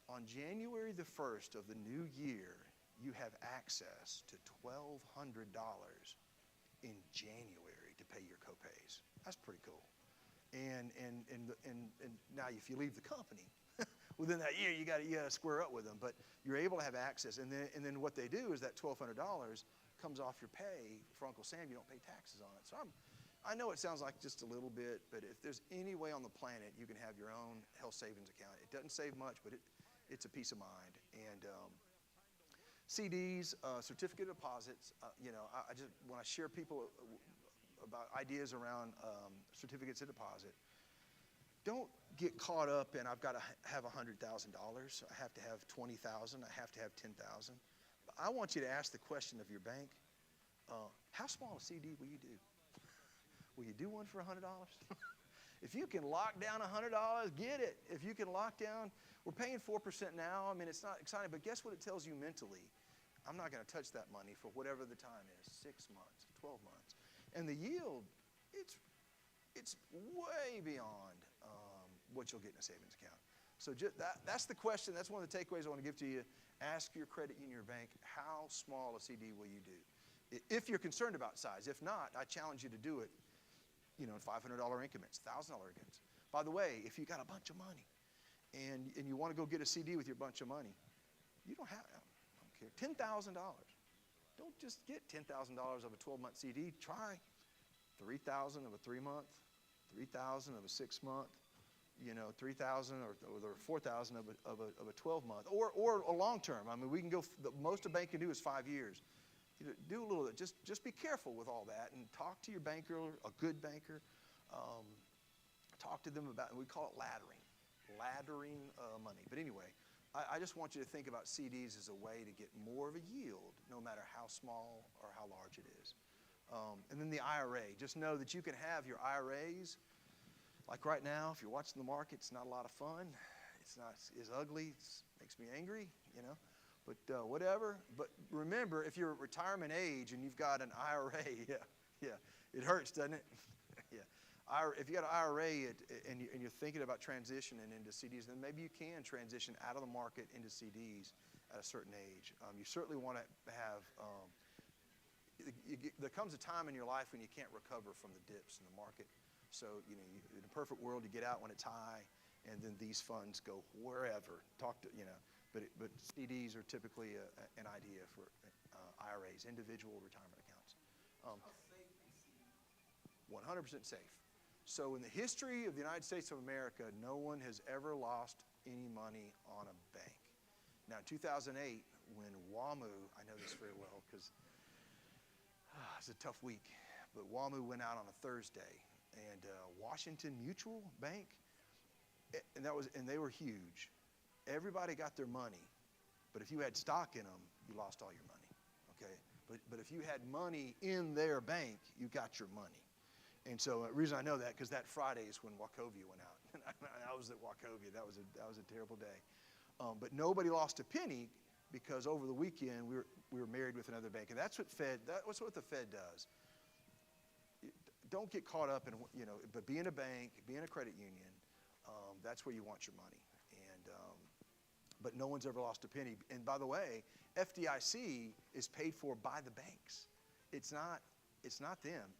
On January the 1st of the new year, you have access to $1,200 in January to pay your copays. That's pretty cool. And now if you leave the company, within that year you got to square up with them. But you're able to have access. And then what they do is that $1,200 comes off your pay for Uncle Sam. You don't pay taxes on it. So I know it sounds like just a little bit, but if there's any way on the planet you can have your own health savings account, it doesn't save much, but it's a peace of mind. And CDs, certificate of deposits. I just when I share people about ideas around certificates of deposit, don't get caught up in I've got to have $100,000. I have to have $20,000. I have to have $10,000. I want you to ask the question of your bank: how small a CD will you do? Will you do one for $100? If you can lock down $100, get it. If you can lock down, we're paying 4% now. I mean, it's not exciting, but guess what it tells you mentally? I'm not going to touch that money for whatever the time is, 6 months, 12 months. And the yield, it's way beyond what you'll get in a savings account. So that's the question. That's one of the takeaways I want to give to you. Ask your credit union or bank, how small a CD will you do? If you're concerned about size. If not, I challenge you to do it, in $500 increments, $1,000 increments. By the way, if you got a bunch of money and you want to go get a CD with your bunch of money, you don't have, I don't care, $10,000. Don't just get $10,000 of a 12-month CD. Try $3,000 of a 3-month, 3,000 of a 6-month, 3,000 or 4,000 of a 12-month, or a long term. I mean, we can go. The most a bank can do is 5 years. Do a little. Just be careful with all that, and talk to your banker, a good banker. Talk to them about. And we call it laddering money. But anyway, I just want you to think about CDs as a way to get more of a yield, no matter how small or how large it is. And then the IRA. Just know that you can have your IRAs. Like right now, if you're watching the market, it's not a lot of fun. It's not as ugly. It makes me angry, But whatever. But remember, if you're at retirement age and you've got an IRA, it hurts, doesn't it? If you got an IRA and you're thinking about transitioning into CDs, then maybe you can transition out of the market into CDs at a certain age. You certainly want to have. There comes a time in your life when you can't recover from the dips in the market. So, in a perfect world, you get out when it's high, and then these funds go wherever. But CDs are typically an idea for IRAs, individual retirement accounts. 100% safe. So in the history of the United States of America, no one has ever lost any money on a bank. Now, in 2008, when WAMU, I know this very well because it's a tough week, but WAMU went out on a Thursday. And Washington Mutual Bank, and they were huge. Everybody got their money, but if you had stock in them, you lost all your money. Okay, but if you had money in their bank, you got your money. And so the reason I know that because that Friday is when Wachovia went out, and I was at Wachovia. That was a terrible day. But nobody lost a penny because over the weekend we were married with another bank, and that's what the Fed does. Don't get caught up in, but be in a bank, be in a credit union. That's where you want your money. And but no one's ever lost a penny. And by the way, FDIC is paid for by the banks. It's not them.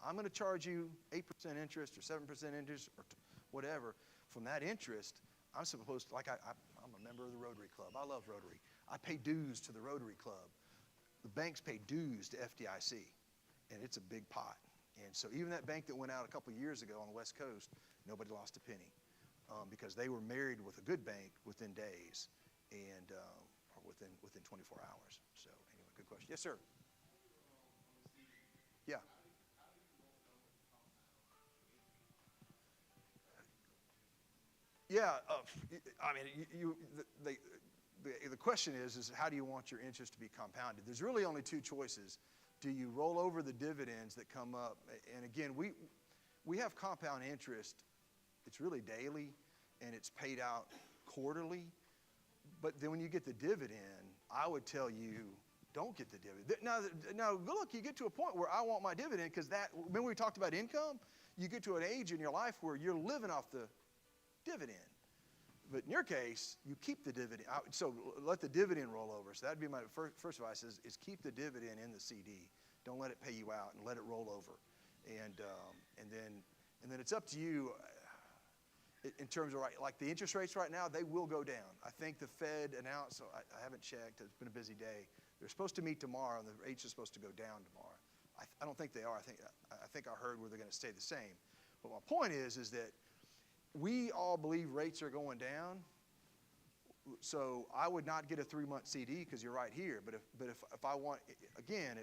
I'm going to charge you 8% interest or 7% interest or whatever. From that interest, I'm supposed to, I'm a member of the Rotary Club. I love Rotary. I pay dues to the Rotary Club. The banks pay dues to FDIC, and it's a big pot. And so even that bank that went out a couple of years ago on the West Coast, nobody lost a penny because they were married with a good bank within days and or within 24 hours. So anyway, good question. Yes, sir. Yeah. Yeah. I mean, the question is how do you want your interest to be compounded? There's really only two choices. Do you roll over the dividends that come up? And again, we have compound interest. It's really daily, and it's paid out quarterly. But then when you get the dividend, I would tell you, don't get the dividend. Now, look, you get to a point where I want my dividend because remember we talked about income? You get to an age in your life where you're living off the dividend. But in your case, you keep the dividend. So let the dividend roll over. So that'd be my first advice is keep the dividend in the CD. Don't let it pay you out and let it roll over. And then it's up to you in terms of like the interest rates right now, they will go down. I think the Fed announced, so I haven't checked. It's been a busy day. They're supposed to meet tomorrow, and the rates are supposed to go down tomorrow. I don't think they are. I think I heard where they're going to stay the same. But my point is that we all believe rates are going down. So I would not get a 3-month CD because you're right here. But if I want, again,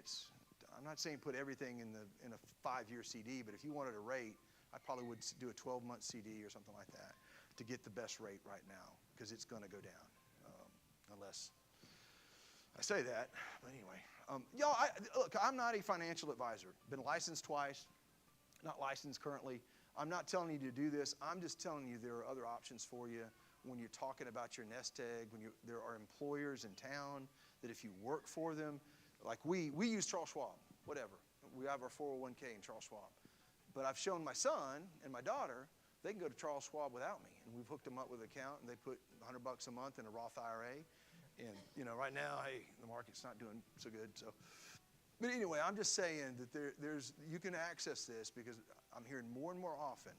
I'm not saying put everything in a 5-year CD. But if you wanted a rate, I probably would do a 12-month CD or something like that to get the best rate right now because it's going to go down unless I say that. But anyway, y'all, look, I'm not a financial advisor. Been licensed twice, not licensed currently. I'm not telling you to do this. I'm just telling you there are other options for you when you're talking about your nest egg, there are employers in town that if you work for them, like we use Charles Schwab, whatever. We have our 401k in Charles Schwab. But I've shown my son and my daughter, they can go to Charles Schwab without me. And we've hooked them up with an account, and they put $100 a month in a Roth IRA. And, right now, hey, the market's not doing so good. So, but anyway, I'm just saying that you can access this because I'm hearing more and more often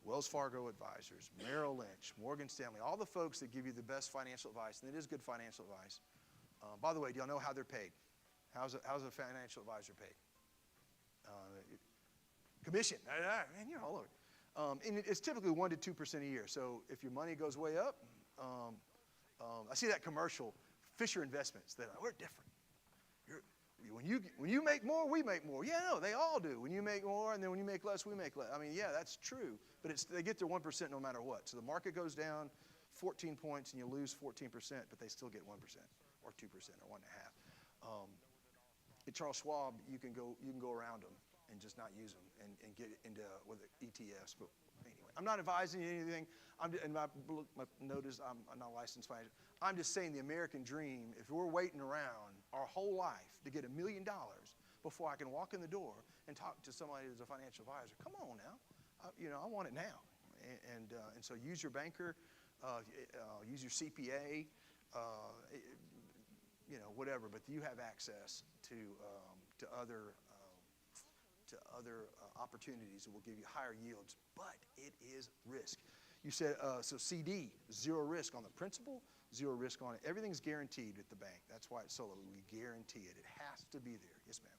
Wells Fargo advisors, Merrill Lynch, Morgan Stanley, all the folks that give you the best financial advice, and it is good financial advice. By the way, do y'all know how they're paid? How's a financial advisor paid? Commission. Man, you're all over. And it's typically 1% to 2% a year. So if your money goes way up, I see that commercial, Fisher Investments, that we're different. When you make more, we make more. Yeah, no, they all do. When you make more, and then when you make less, we make less. I mean, yeah, that's true. But they get their 1% no matter what. So the market goes down 14 points, and you lose 14%, but they still get 1% or 2% or 1.5%. At Charles Schwab, you can go around them and just not use them and get into with ETFs. But anyway, I'm not advising you anything. My notice, I'm not licensed financial. I'm just saying the American dream, if we're waiting around our whole life to get $1 million before I can walk in the door and talk to somebody who's a financial advisor, come on now. I want it now. And so use your banker, use your CPA, whatever, but you have access to other opportunities that will give you higher yields, but it is risk. You said, so CD, zero risk on the principal, zero risk on it. Everything's guaranteed at the bank. That's why it's solo. We guarantee it. It has to be there. Yes, ma'am.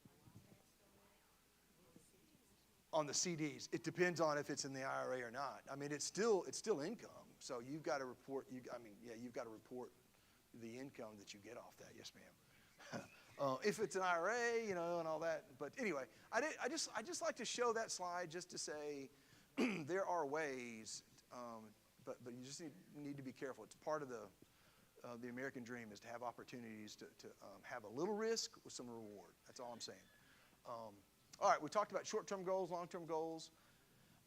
On the CDs, it depends on if it's in the IRA or not. I mean, it's still income. So you've got to report. You've got to report the income that you get off that. Yes, ma'am. If it's an IRA, and all that. But anyway, I just like to show that slide just to say there are ways, but you just need to be careful. It's part of the American dream is to have opportunities to have a little risk with some reward. That's all I'm saying. All right, we talked about short-term goals, long-term goals.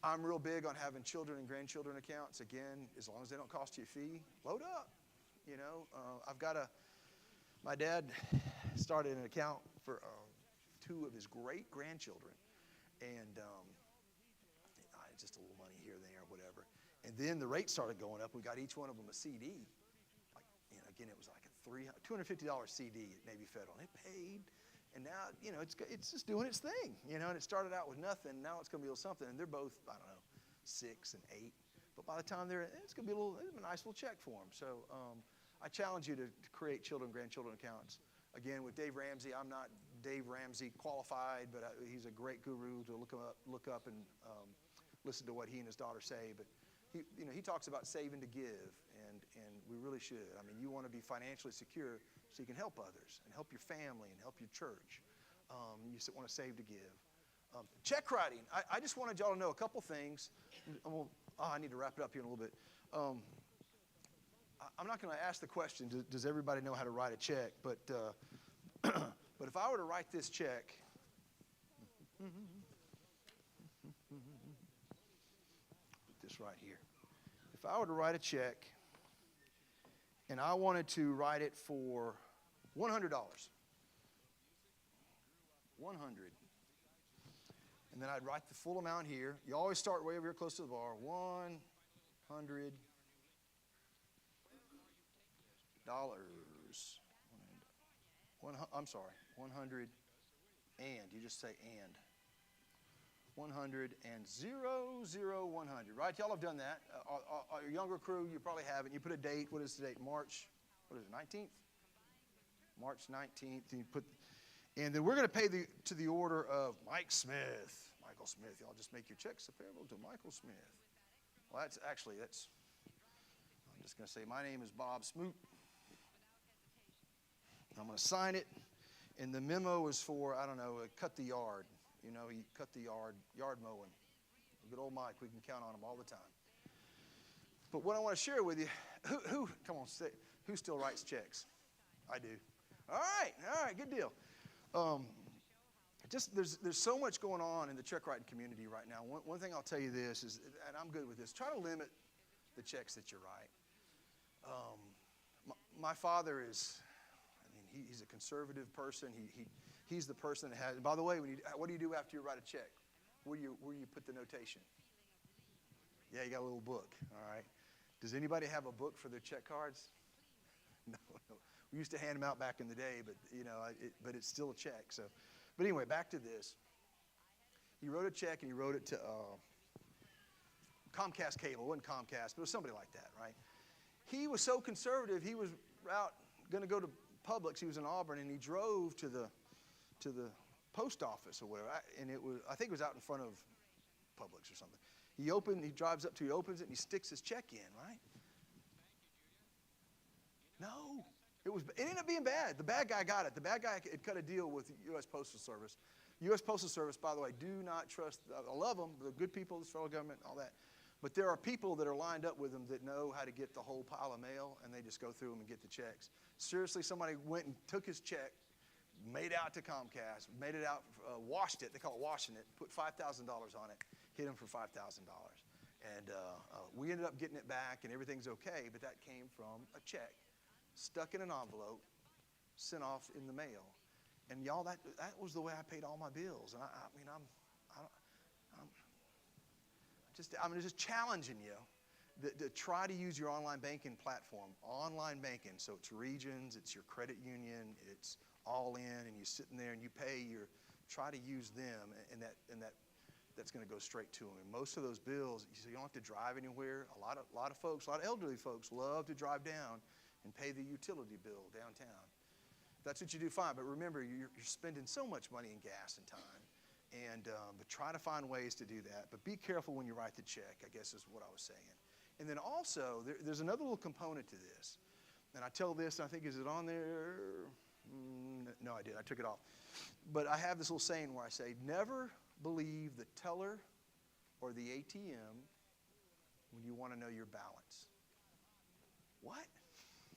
I'm real big on having children and grandchildren accounts. Again, as long as they don't cost you a fee, load up. I've got my dad started an account for 2 of his great-grandchildren, and just a little money here and there, whatever. And then the rate started going up. We got each one of them a CD. Again, it was like a $250 CD at Navy Federal, and it paid. And now, it's just doing its thing, and it started out with nothing. Now it's going to be a little something, and they're both, 6 and 8. But by the time it's going to be a nice little check for them. So I challenge you to create children, grandchildren accounts. Again, with Dave Ramsey, I'm not Dave Ramsey qualified, but he's a great guru to look up and listen to what he and his daughter say. But he talks about saving to give, and we really should. I mean, you want to be financially secure so you can help others and help your family and help your church. You want to save to give. Check writing. I just wanted y'all to know a couple things. I need to wrap it up here in a little bit. I'm not going to ask the question, does everybody know how to write a check? But but if I were to write this check, put this right here. If I were to write a check and I wanted to write it for $100, 100, and then I'd write the full amount here. You always start way over here close to the bar. $100. I'm sorry, 100 and. You just say and. 100 and 0, 100. Right? Y'all have done that. Your younger crew, you probably haven't. You put a date. What is the date? March, 19th? March 19th. And then we're going to pay to the order of Mike Smith. Michael Smith. Y'all just make your checks payable to Michael Smith. Well, I'm just going to say, my name is Bob Smoot. I'm going to sign it. And the memo is for, cut the yard. You cut the yard mowing. Good old Mike, we can count on him all the time. But what I want to share with you, who still writes checks? I do. All right, good deal. There's so much going on in the check writing community right now. One thing I'll tell you this is, and I'm good with this, try to limit the checks that you write. My father is, he's a conservative person. He's the person that has, and by the way, what do you do after you write a check? Where do you put the notation? Yeah, you got a little book, all right. Does anybody have a book for their check cards? No. We used to hand them out back in the day, but but it's still a check. So, but anyway, back to this. He wrote a check and he wrote it to Comcast Cable. It wasn't Comcast, but it was somebody like that, right? He was so conservative. He was going to go to Publix. He was in Auburn, and he drove to the post office or whatever. And I think it was out in front of Publix or something. He drives up to, he opens it, and he sticks his check in, right? No. It ended up being bad. The bad guy got it. The bad guy had cut a deal with the U.S. Postal Service. U.S. Postal Service, by the way, do not trust, I love them, they're good people, the federal government, all that. But there are people that are lined up with them that know how to get the whole pile of mail, and they just go through them and get the checks. Seriously, somebody went and took his check, made out to Comcast, made it out, washed it, they call it washing it, put $5,000 on it, hit him for $5,000. And we ended up getting it back, and everything's okay, but that came from a check stuck in an envelope, sent off in the mail. And y'all, that was the way I paid all my bills. And I'm just challenging you to try to use your online banking platform. Online banking, so it's Regions, it's your credit union, it's all in, and you're sitting there and you pay try to use them, and that's going to go straight to them. And most of those bills, you don't have to drive anywhere. A lot of folks, a lot of elderly folks love to drive down and pay the utility bill downtown. That's what you do, fine. But remember, you're spending so much money in gas and time. But try to find ways to do that. But be careful when you write the check, I guess is what I was saying. And then also, there's another little component to this. And I tell this, I think, is it on there? No, I did. I took it off. But I have this little saying where I say, never believe the teller or the ATM when you want to know your balance. What?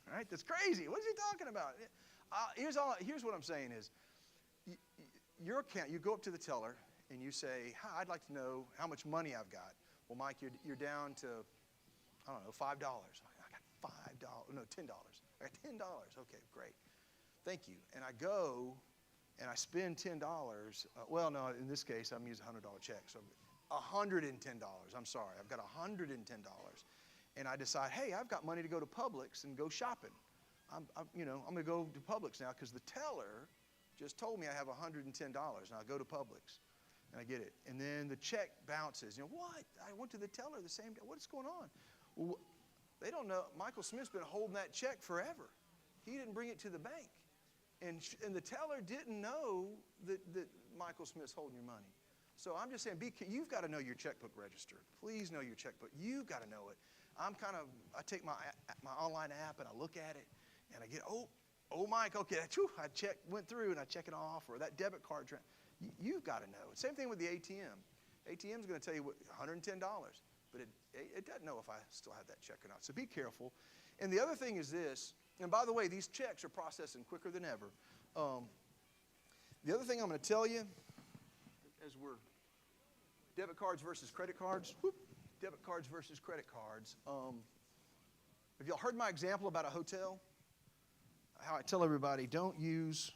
All right, that's crazy. What is he talking about? Here's what I'm saying is, your account, you go up to the teller and you say, I'd like to know how much money I've got. Well, Mike, you're down to, I don't know, $5. I got $5. No, $10. I got $10. Okay, great. Thank you. And I go and I spend $10. Well, no, in this case, I'm using a $100 check. So $110. I'm sorry. I've got $110. And I decide, hey, I've got money to go to Publix and go shopping. I'm going to go to Publix now because the teller just told me I have $110. And I go to Publix and I get it. And then the check bounces. What? I went to the teller the same day. What's going on? Well, they don't know. Michael Smith's been holding that check forever. He didn't bring it to the bank. And the teller didn't know that Michael Smith's holding your money. So I'm just saying, you've got to know your checkbook register. Please know your checkbook. You've got to know it. I take my online app and I look at it and I get, oh Mike, okay, I went through and I check it off, or that debit card. You've got to know. Same thing with the ATM. ATM's going to tell you $110, but it doesn't know if I still have that check or not. So be careful. And the other thing is this, and by the way, these checks are processing quicker than ever. The other thing I'm going to tell you, as we're debit cards versus credit cards, debit cards versus credit cards. Have y'all heard my example about a hotel? How I tell everybody, don't use,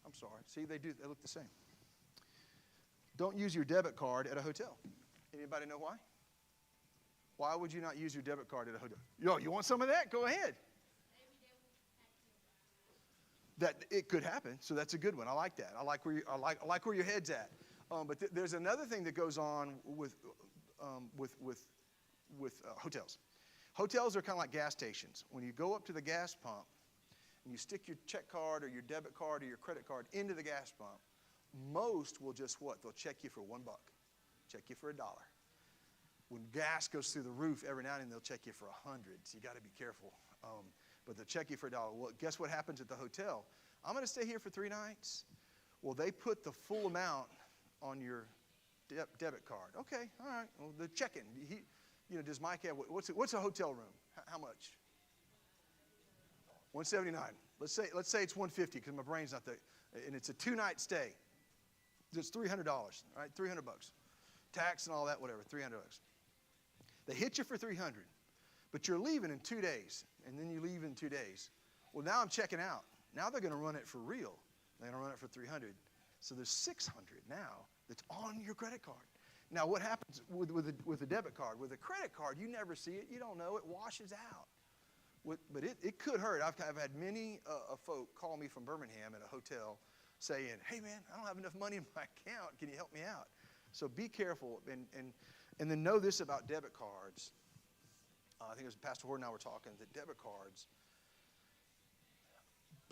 I'm sorry, see, they look the same. Don't use your debit card at a hotel. Anybody know why? Why would you not use your debit card at a hotel? You want some of that? Go ahead. That it could happen, so that's a good one. I like that. I like where your head's at. But there's another thing that goes on with hotels. Hotels are kind of like gas stations. When you go up to the gas pump and you stick your check card or your debit card or your credit card into the gas pump, most will just what? They'll check you for $1, check you for $1. When gas goes through the roof, every now and then they'll check you for 100. So you got to be careful. But they'll check you for $1. Well, guess what happens at the hotel? I'm going to stay here for 3 nights. Well, they put the full amount on your debit card. Okay, all right. Well, the check-in. Does Mike have, what's a hotel room? How much? $179. Let's say it's $150 because my brain's not there. And it's a 2-night stay. It's $300, right? $300. Tax and all that, whatever, $300. They hit you for $300, but you're leaving in 2 days, and then you leave in 2 days. Well, now I'm checking out. Now they're going to run it for real. They're going to run it for $300. So there's $600 now that's on your credit card. Now, what happens with a debit card? With a credit card, you never see it. You don't know. It washes out. But it could hurt. I've had many folk call me from Birmingham at a hotel saying, hey, man, I don't have enough money in my account. Can you help me out? So be careful. And then know this about debit cards. I think it was Pastor Horde and I were talking that debit cards,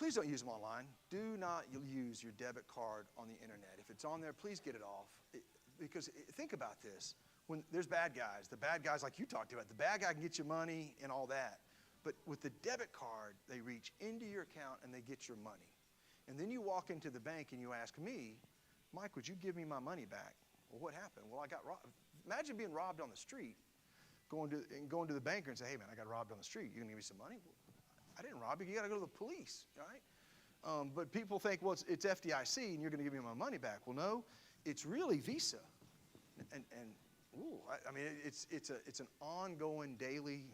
please don't use them online. Do not use your debit card on the internet. If it's on there, please get it off. Because think about this. When there's bad guys, the bad guys like you talked about, the bad guy can get you money and all that. But with the debit card, they reach into your account and they get your money. And then you walk into the bank and you ask me, Mike, would you give me my money back? Well, what happened? Well, I got robbed. Imagine being robbed on the street, going to the banker and say, hey, man, I got robbed on the street. You going to give me some money? Well, I didn't rob you. You got to go to the police, right? But people think, well, it's FDIC and you're going to give me my money back. Well, no, it's really Visa. I mean, it's an ongoing daily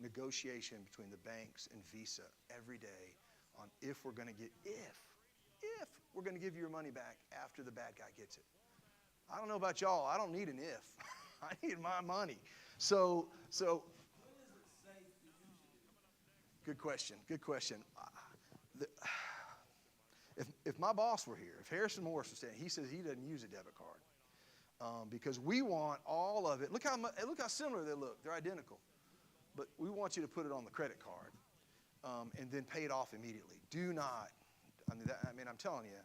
negotiation between the banks and Visa every day on if we're going to give you your money back after the bad guy gets it. I don't know about y'all. I don't need an if. I need my money. So. Good question. If my boss were here, if Harrison Morris was standing, he says he doesn't use a debit card because we want all of it. Look how similar they look. They're identical. But we want you to put it on the credit card and then pay it off immediately. Do not. I'm telling you,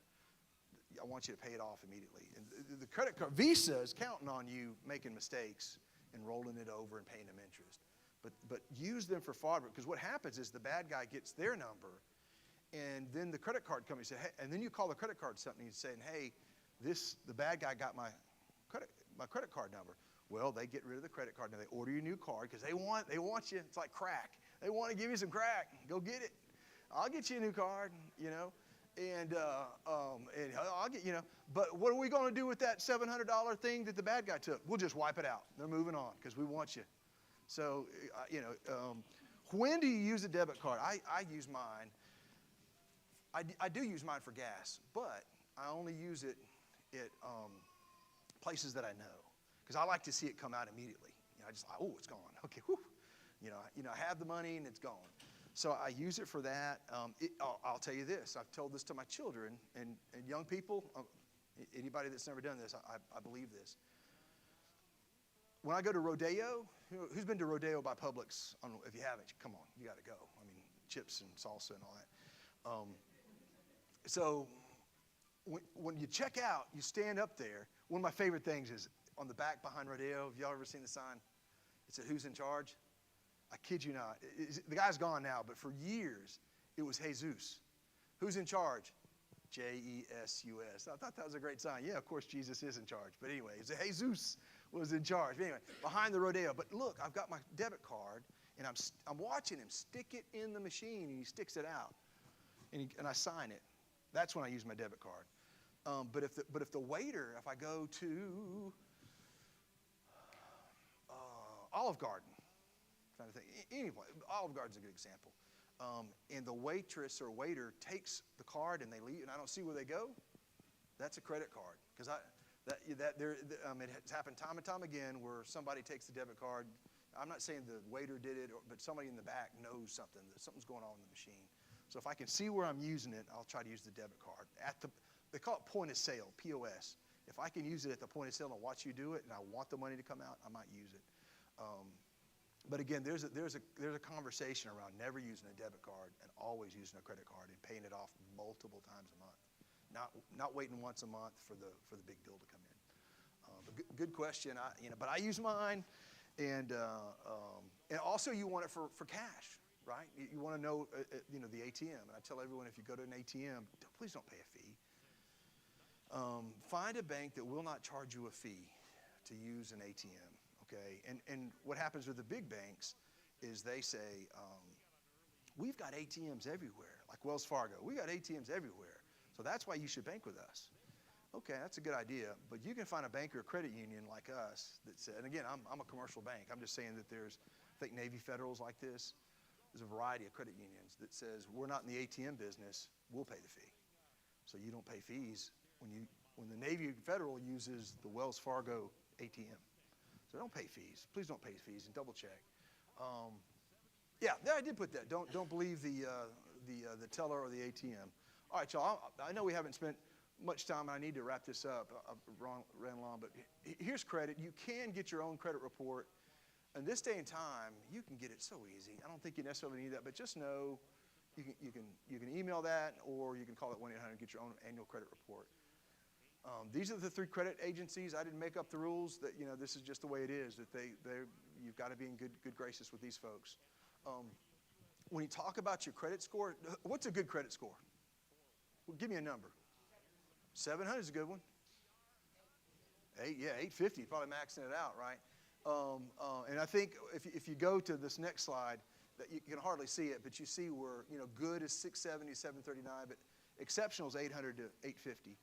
I want you to pay it off immediately. And the credit card, Visa is counting on you making mistakes and rolling it over and paying them interest. But use them for fraud, because what happens is the bad guy gets their number, and then the credit card company says, hey, and then you call the credit card company saying, hey, the bad guy got my credit card number. Well, they get rid of the credit card and they order you a new card because they want you. It's like crack. They want to give you some crack. Go get it. I'll get you a new card, and I'll get, But what are we going to do with that $700 thing that the bad guy took? We'll just wipe it out. They're moving on because we want you. So, when do you use a debit card? I use mine. I do use mine for gas, but I only use it at places that I know because I like to see it come out immediately. It's gone. Okay, whew. I have the money and it's gone. So I use it for that. I'll tell you this. I've told this to my children and young people. Anybody that's never done this, I believe this. When I go to rodeo, who's been to rodeo by Publix? If you haven't, come on, you got to go. I mean, chips and salsa and all that. So when you check out, you stand up there. One of my favorite things is on the back behind rodeo. Have y'all ever seen the sign? It said, "Who's in charge?" I kid you not. The guy's gone now, but for years, it was Jesus. Who's in charge? Jesus. I thought that was a great sign. Yeah, of course, Jesus is in charge. But anyway, it's Jesus was in charge. But anyway, behind the rodeo. But look, I've got my debit card, and I'm watching him stick it in the machine, and he sticks it out, and I sign it. That's when I use my debit card. But if the waiter, if I go to Olive Garden, trying to think, anyway, Olive Garden's a good example. And the waitress or waiter takes the card and they leave, and I don't see where they go, that's a credit card. Because it has happened time and time again where somebody takes the debit card. I'm not saying the waiter did it, but somebody in the back knows something, that something's going on in the machine. So if I can see where I'm using it, I'll try to use the debit card. They call it point of sale, POS. If I can use it at the point of sale and watch you do it, and I want the money to come out, I might use it. But again, there's a conversation around never using a debit card and always using a credit card and paying it off multiple times a month, not waiting once a month for the big bill to come in. But good question. But I use mine, and also you want it for cash, right? You want to know the ATM. And I tell everyone, if you go to an ATM, please don't pay a fee. Find a bank that will not charge you a fee to use an ATM. Okay, and what happens with the big banks is they say, we've got ATMs everywhere, like Wells Fargo. We got ATMs everywhere, so that's why you should bank with us. Okay, that's a good idea, but you can find a bank or a credit union like us that said, and again, I'm a commercial bank. I'm just saying that I think Navy Federal's like this. There's a variety of credit unions that says, we're not in the ATM business, we'll pay the fee. So you don't pay fees when the Navy Federal uses the Wells Fargo ATM. So don't pay fees. Please don't pay fees, and double check. Yeah, I did put that. Don't believe the teller or the ATM. All right, y'all. I know we haven't spent much time, and I need to wrap this up. I ran long, but here's credit. You can get your own credit report. In this day and time, you can get it so easy. I don't think you necessarily need that, but just know you can email that, or you can call it 1-800 and get your own annual credit report. These are the 3 credit agencies. I didn't make up the rules. That this is just the way it is. That you've got to be in good graces with these folks. When you talk about your credit score, what's a good credit score? Well, give me a number. 700 is a good one. 850, probably maxing it out, right? And I think if you go to this next slide, that you can hardly see it, but you see where good is 670, 739, but exceptional is 800 to 850.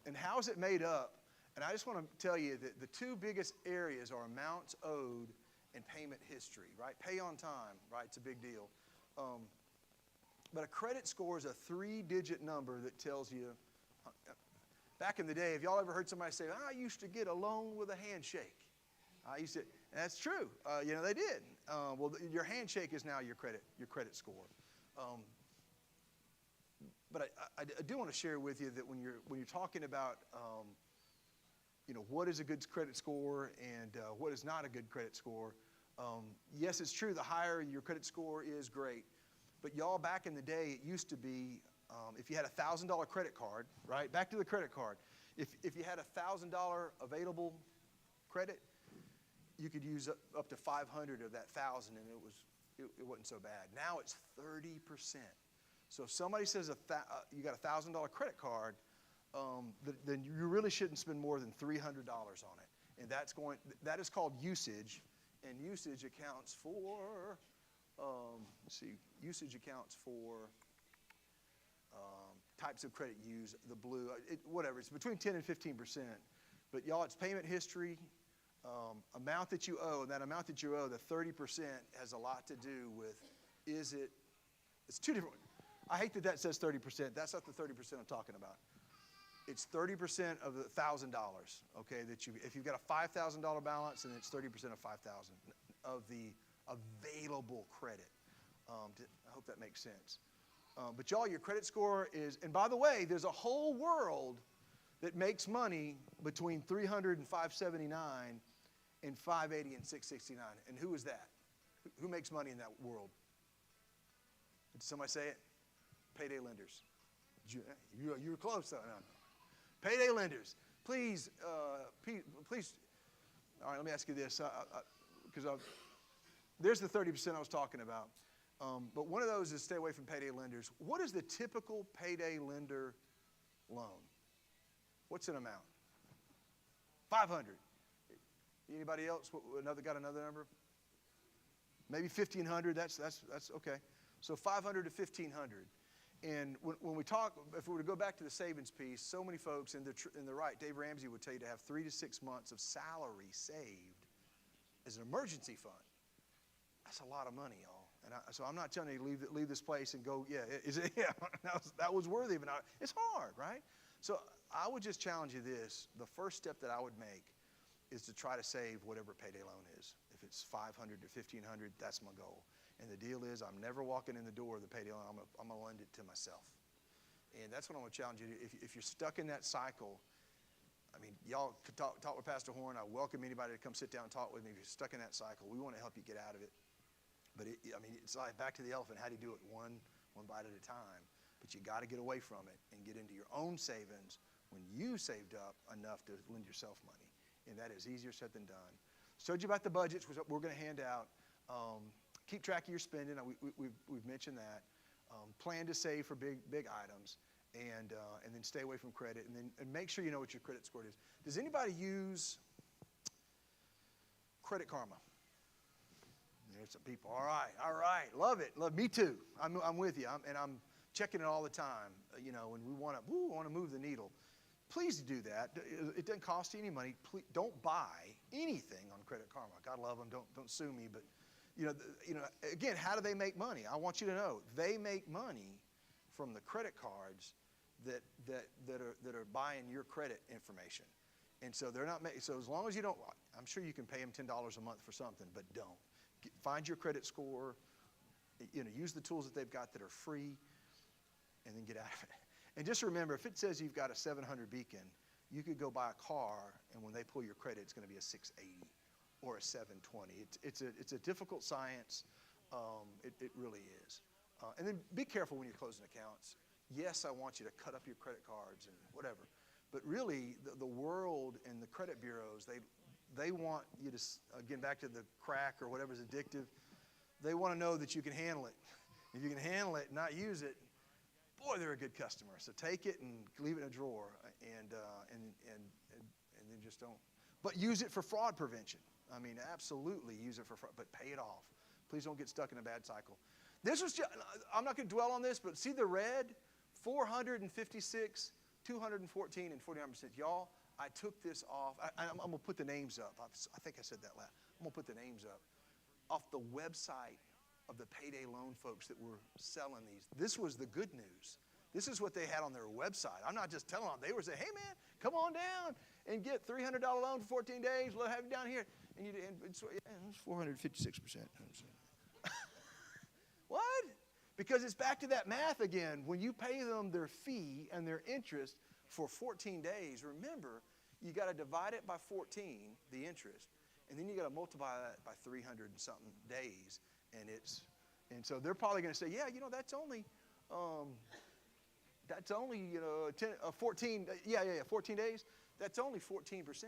And how is it made up? And I just want to tell you that the 2 biggest areas are amounts owed and payment history, right? Pay on time, right? It's a big deal. But a credit score is a 3-digit number that tells you. Back in the day, have y'all ever heard somebody say, I used to get a loan with a handshake? And that's true. They did. Well, your handshake is now your credit score. But I do want to share with you that when you're talking about what is a good credit score and what is not a good credit score, yes, it's true. The higher your credit score is, great. But y'all, back in the day, it used to be if you had a $1,000 credit card, right? Back to the credit card. If you had a $1,000 available credit, you could use up to 500 of that 1,000, and it wasn't so bad. Now it's 30%. So if somebody says you got a $1,000 credit card, then you really shouldn't spend more than $300 on it, and that is called usage, and usage accounts for usage accounts for types of credit used, the blue, whatever. It's between 10 and 15%. But y'all, it's payment history, amount that you owe. And that amount that you owe, the 30%, has a lot to do with, it's 2 different. I hate that says 30%. That's not the 30% I'm talking about. It's 30% of the $1,000, okay, if you've got a $5,000 balance, then it's 30% of $5,000 of the available credit. I hope that makes sense. But y'all, your credit score is, and by the way, there's a whole world that makes money between 300 and 579 and 580 and 669. And who is that? Who makes money in that world? Did somebody say it? Payday lenders. You were close, though. No. Payday lenders. Please, please. All right, let me ask you this, because there's the 30% I was talking about. But one of those is stay away from payday lenders. What is the typical payday lender loan? What's an amount? 500. Anybody else? Got another number? Maybe 1,500. That's okay. So 500 to 1,500. And when we talk, if we were to go back to the savings piece, so many folks, and they're right, Dave Ramsey would tell you to have 3 to 6 months of salary saved as an emergency fund. That's a lot of money, y'all. And so I'm not telling you to leave this place and go, that was worthy of it. It's hard, right? So I would just challenge you this. The first step that I would make is to try to save whatever payday loan is. If it's 500 to 1,500, that's my goal. And the deal is I'm never walking in the door of the payday loan. I'm going to lend it to myself. And that's what I want to challenge you to. If you're stuck in that cycle, I mean, y'all could talk with Pastor Horn. I welcome anybody to come sit down and talk with me. If you're stuck in that cycle, we want to help you get out of it. But it's like back to the elephant. How do you do it? One bite at a time. But you got to get away from it and get into your own savings when you saved up enough to lend yourself money. And that is easier said than done. Told you about the budgets, which we're going to hand out. Keep track of your spending. We've mentioned that. Plan to save for big items, and then stay away from credit, and make sure you know what your credit score is. Does anybody use Credit Karma? There's some people. All right, love it. Me too. I'm with you. I'm checking it all the time. When we want to move the needle. Please do that. It doesn't cost you any money. Please, don't buy anything on Credit Karma. God love them. Don't sue me. But again, how do they make money? I want you to know they make money from the credit cards that are buying your credit information. And so they're not making. So as long as you don't, I'm sure you can pay them $10 a month for something, but don't. Find your credit score. Use the tools that they've got that are free, and then get out of it. And just remember, if it says you've got a 700 Beacon, you could go buy a car, and when they pull your credit, it's going to be a 680 or a 720. It's a difficult science. It really is. And then be careful when you're closing accounts. Yes, I want you to cut up your credit cards and whatever. But really, the world and the credit bureaus, they want you to, again, back to the crack or whatever's addictive, they want to know that you can handle it. If you can handle it and not use it, boy, they're a good customer. So take it and leave it in a drawer and then just don't. But use it for fraud prevention. I mean, absolutely use it for fraud, but pay it off. Please don't get stuck in a bad cycle. This was just, I'm not going to dwell on this, but see the red? 456, 214, and 49%. Y'all, I took this off. I'm going to put the names up. I think I said that last. I'm going to put the names up. Off the website of the payday loan folks that were selling these. This was the good news. This is what they had on their website. I'm not just telling them. They were saying, hey, man, come on down and get $300 loan for 14 days. We'll have you down here. And it's 456%. What? Because it's back to that math again. When you pay them their fee and their interest for 14 days, remember, you got to divide it by 14, the interest, and then you got to multiply that by 300 and something days. And so they're probably going to say, yeah, that's only 14, 14 days. That's only 14%.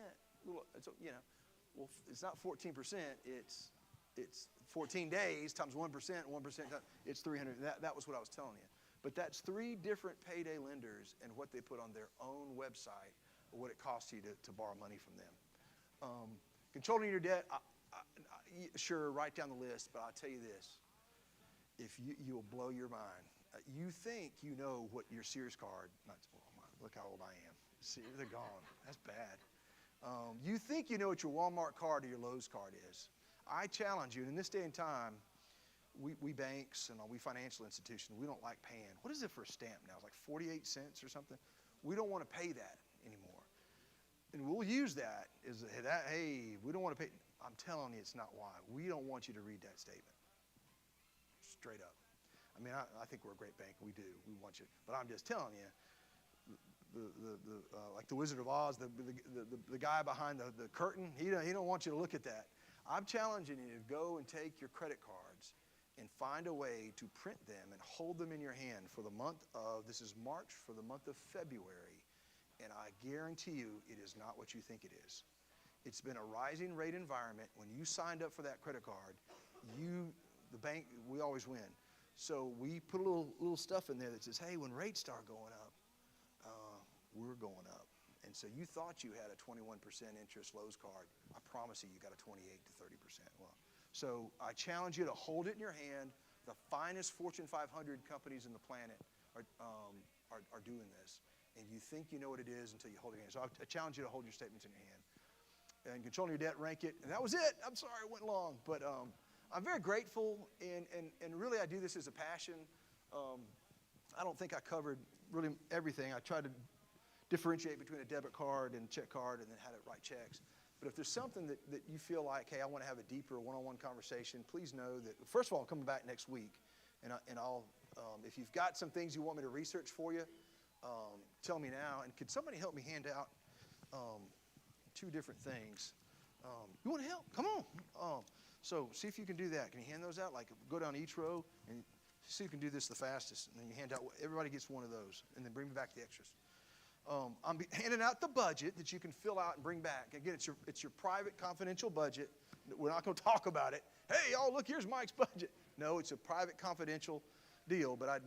Well, it's not 14%. It's 14 days times 1%, 1%, it's 300. That was what I was telling you. But that's 3 different payday lenders and what they put on their own website, or what it costs you to borrow money from them. Controlling your debt, sure, write down the list, but I'll tell you this. If you'll blow your mind. You think you know what your Sears card, look how old I am. See, they're gone. That's bad. You think you know what your Walmart card or your Lowe's card is. I challenge you, and in this day and time, we banks and we financial institutions, we don't like paying. What is it for a stamp now? It's like 48 cents or something. We don't want to pay that anymore. And we'll use that as, hey, we don't want to pay. I'm telling you, it's not why. We don't want you to read that statement. Straight up. I mean, I think we're a great bank. We do. We want you. But I'm just telling you, like the Wizard of Oz, the guy behind the curtain, he don't want you to look at that. I'm challenging you to go and take your credit cards and find a way to print them and hold them in your hand for the month of, this is March, for the month of February. And I guarantee you it is not what you think it is. It's been a rising rate environment. When you signed up for that credit card, the bank, we always win. So we put a little stuff in there that says, hey, when rates start going up, we're going up. And so you thought you had a 21% interest Lowe's card. I promise you got a 28 to 30%. Well, so I challenge you to hold it in your hand. The finest Fortune 500 companies in the planet are doing this. And you think you know what it is until you hold it in your hand. So I challenge you to hold your statements in your hand. And controlling your debt, rank it. And that was it. I'm sorry it went long. But I'm very grateful. And really I do this as a passion. I don't think I covered really everything. I tried to differentiate between a debit card and check card and then how to write checks. But if there's something that you feel like, hey, I want to have a deeper one-on-one conversation, please know that, first of all, I'm coming back next week. And I'll if you've got some things you want me to research for you, tell me now. And could somebody help me hand out 2 different things? You want to help? Come on. So see if you can do that. Can you hand those out? Like go down each row and see if you can do this the fastest. And then you hand out, everybody gets one of those. And then bring me back the extras. I'm handing out the budget that you can fill out and bring back. Again, it's your private, confidential budget. We're not going to talk about it. Hey, y'all, look, here's Mike's budget. No, it's a private, confidential deal. But I'm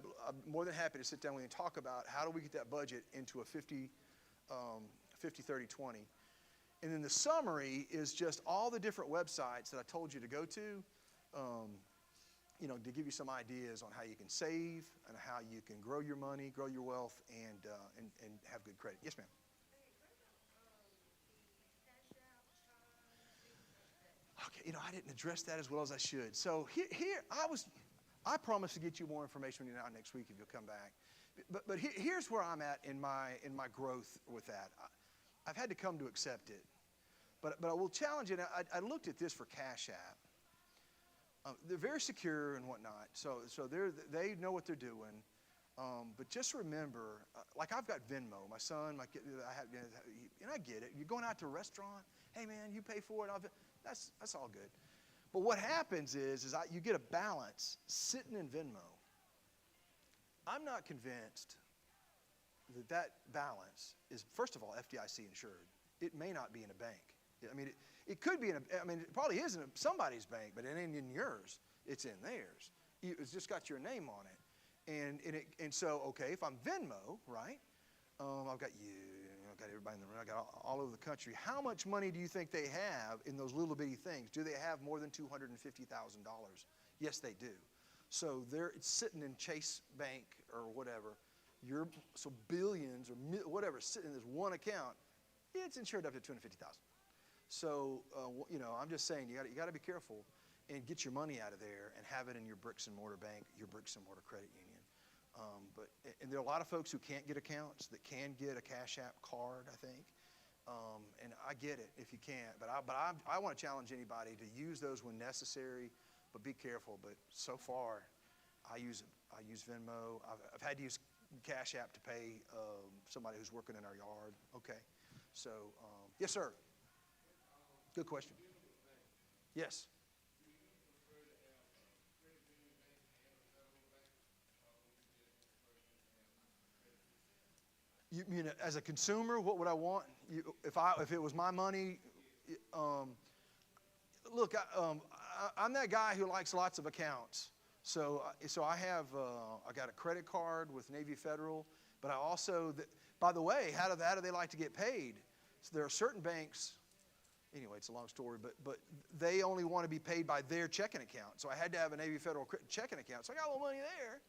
more than happy to sit down with you and talk about how do we get that budget into a 50, 30, 20. And then the summary is just all the different websites that I told you to go to, to give you some ideas on how you can save and how you can grow your money, grow your wealth, and have good credit. Yes, ma'am. Okay, I didn't address that as well as I should. So here I promise to get you more information when you're out next week if you'll come back. But here's where I'm at in my growth with that. I've had to come to accept it. But I will challenge you. I looked at this for Cash App. They're very secure and whatnot, so they know what they're doing. But just remember, like I've got Venmo. My son, my kid, and I get it. You're going out to a restaurant. Hey man, you pay for it. That's all good. But what happens is you get a balance sitting in Venmo, I'm not convinced that balance is, first of all, FDIC insured. It may not be in a bank. I mean, it could be in it probably is in somebody's bank, but it ain't in yours. It's in theirs. It's just got your name on it. And so, okay, if I'm Venmo, right, I've got you, I've got everybody in the room, I've got all over the country. How much money do you think they have in those little bitty things? Do they have more than $250,000? Yes, they do. So it's sitting in Chase Bank or whatever. So billions or whatever sitting in this one account, it's insured up to $250,000. So, I'm just saying you got to be careful and get your money out of there and have it in your bricks and mortar bank, your bricks and mortar credit union. And there are a lot of folks who can't get accounts that can get a Cash App card, I think. And I get it if you can't, but I want to challenge anybody to use those when necessary, but be careful. But so far, I use Venmo. I've had to use Cash App to pay somebody who's working in our yard. Okay, so yes, sir. Good question. Yes. You mean as a consumer, what would I want? If it was my money, look, I'm that guy who likes lots of accounts. So I got a credit card with Navy Federal, but I also, by the way, how do they like to get paid? So there are certain banks. Anyway, it's a long story, but they only want to be paid by their checking account. So I had to have a Navy Federal checking account. So I got a little money there,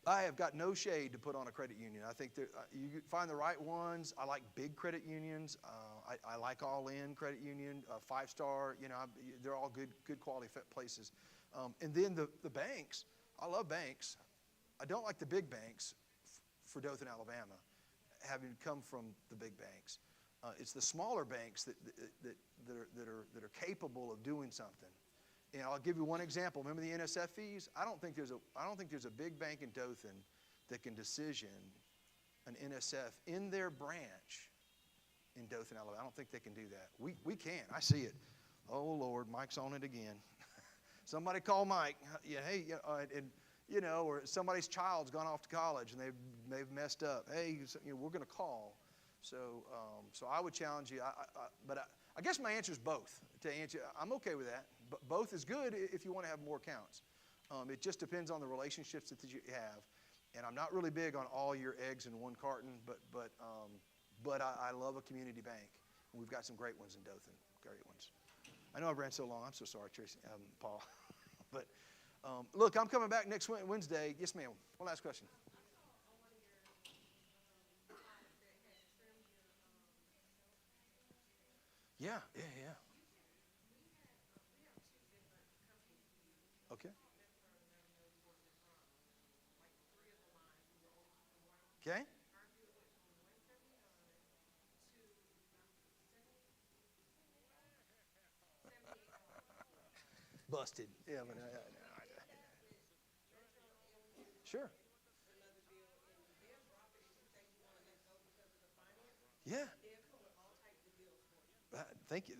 I have got no shade to put on a credit union. I think that you find the right ones. I like big credit unions. I like All In Credit Union, 5-star. They're all good quality places. And then the banks. I love banks. I don't like the big banks for Dothan, Alabama, having come from the big banks. It's the smaller banks that are capable of doing something. And I'll give you one example. Remember the NSF fees? I don't think there's a big bank in Dothan that can decision an NSF in their branch in Dothan, Alabama. I don't think they can do that. We can. I see it. Oh Lord, Mike's on it again. Somebody call Mike. Yeah, hey, or somebody's child's gone off to college and they've messed up. Hey, we're going to call. So I would challenge you. But I guess my answer is both. To answer, I'm okay with that. But both is good if you want to have more accounts. It just depends on the relationships that you have. And I'm not really big on all your eggs in one carton, but I love a community bank. And we've got some great ones in Dothan, great ones. I know I ran so long. I'm so sorry, Tracy, Paul. But look, I'm coming back next Wednesday. Yes, ma'am. One last question. Yeah. Okay. Okay. Busted. Yeah, but sure. Yeah. Thank you.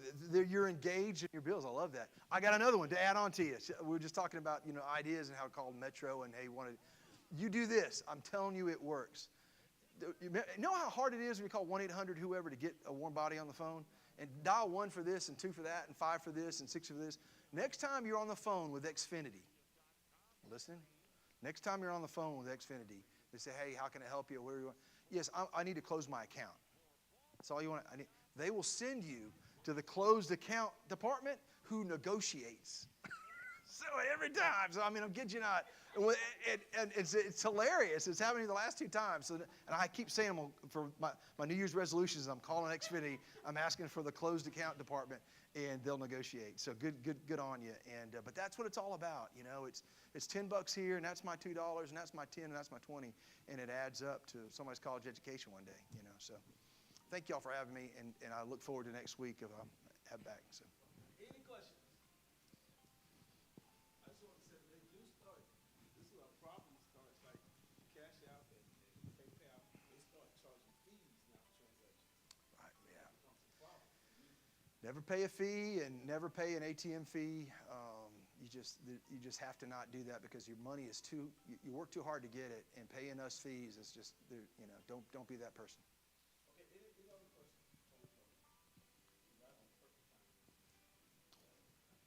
You're engaged in your bills. I love that. I got another one to add on to you. We were just talking about ideas and how it's called Metro and hey, you do this. I'm telling you, it works. You know how hard it is when you call 1-800 whoever to get a warm body on the phone and dial 1 for this and 2 for that and 5 for this and 6 for this. Next time you're on the phone with Xfinity, listening. Next time you're on the phone with Xfinity, they say, hey, how can I help you? Where do you want? Yes, I need to close my account. That's all you want. They will send you to the closed account department who negotiates. So every time. So, I'm kidding you not. And it's hilarious. It's happening the last 2 times. And I keep saying for my New Year's resolutions, I'm calling Xfinity. I'm asking for the closed account department, and they'll negotiate. So good on you. But that's what it's all about. It's $10 here, and that's my $2, and that's my 10, and that's my 20, and it adds up to somebody's college education one day. So thank y'all for having me, and I look forward to next week if I'm back. So. Any questions? I just want to say they do start. This is where a problem starts, like Cash App and PayPal. They start charging fees now for transactions. Right, yeah. It becomes a problem. Never pay a fee and never pay an ATM fee. you just have to not do that because your money is you work too hard to get it, and paying us fees is just, don't be that person. Okay, any other questions before we close? Right on perfect time.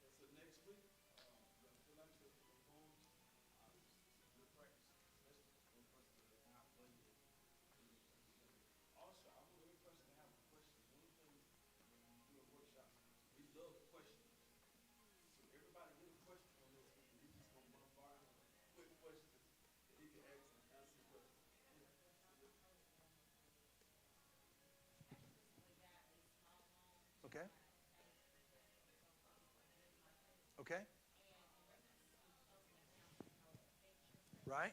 Okay, so next week, you're gonna fill out your forms. It's a good practice, especially for those persons that are not budgeted. Also, I want every person to have a question. One of the things when we do a workshop, we love questions. So everybody get a question on this week, and we just gonna bombard him with questions that he can ask and answer questions. Yeah. Okay? Okay? Right?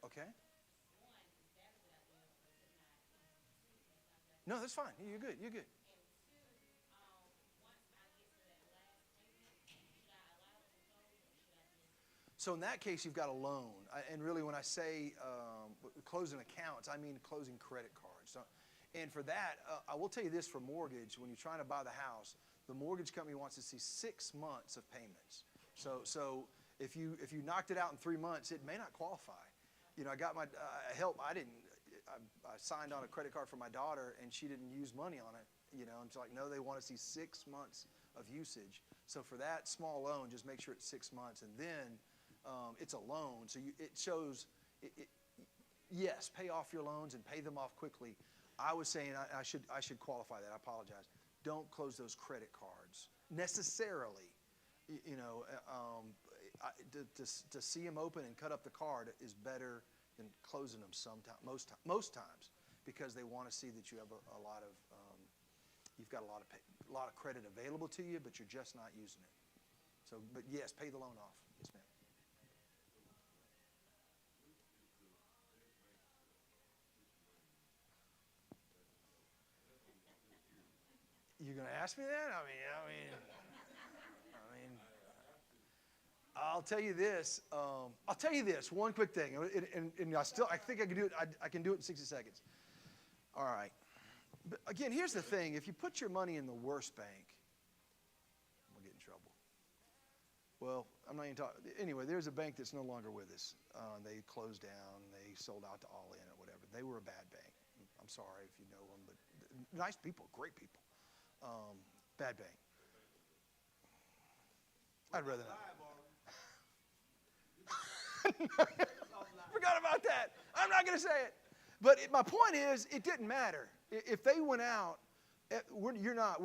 Okay? No, that's fine. You're good. You're good. So in that case, you've got a loan. And really, when I say closing accounts, I mean closing credit cards. So, and for that, I will tell you this for mortgage, when you're trying to buy the house, the mortgage company wants to see 6 months of payments. So if you knocked it out in 3 months, it may not qualify. I got my help. I signed on a credit card for my daughter, and she didn't use money on it. And it's like, no, they want to see 6 months of usage. So for that small loan, just make sure it's 6 months, and then it's a loan. So it shows, yes, pay off your loans and pay them off quickly. I was saying I should qualify that. I apologize. Don't close those credit cards necessarily. To see them open and cut up the card is better than closing them most times, because they want to see that you have you've got a lot of credit available to you, but you're just not using it. So, but yes, pay the loan off. Yes, ma'am. You're going to ask me that? I mean, I'll tell you this. One quick thing, and I think I can do it. I can do it in 60 seconds. All right. But again, here's the thing. If you put your money in the worst bank, we'll get in trouble. Well, I'm not even talking. Anyway, there's a bank that's no longer with us. They closed down. They sold out to All In or whatever. They were a bad bank. I'm sorry if you know them, but nice people, great people. Bad bank. I'd rather not. Forgot about that. I'm not going to say it. But my point is, it didn't matter. If they went out, we're not.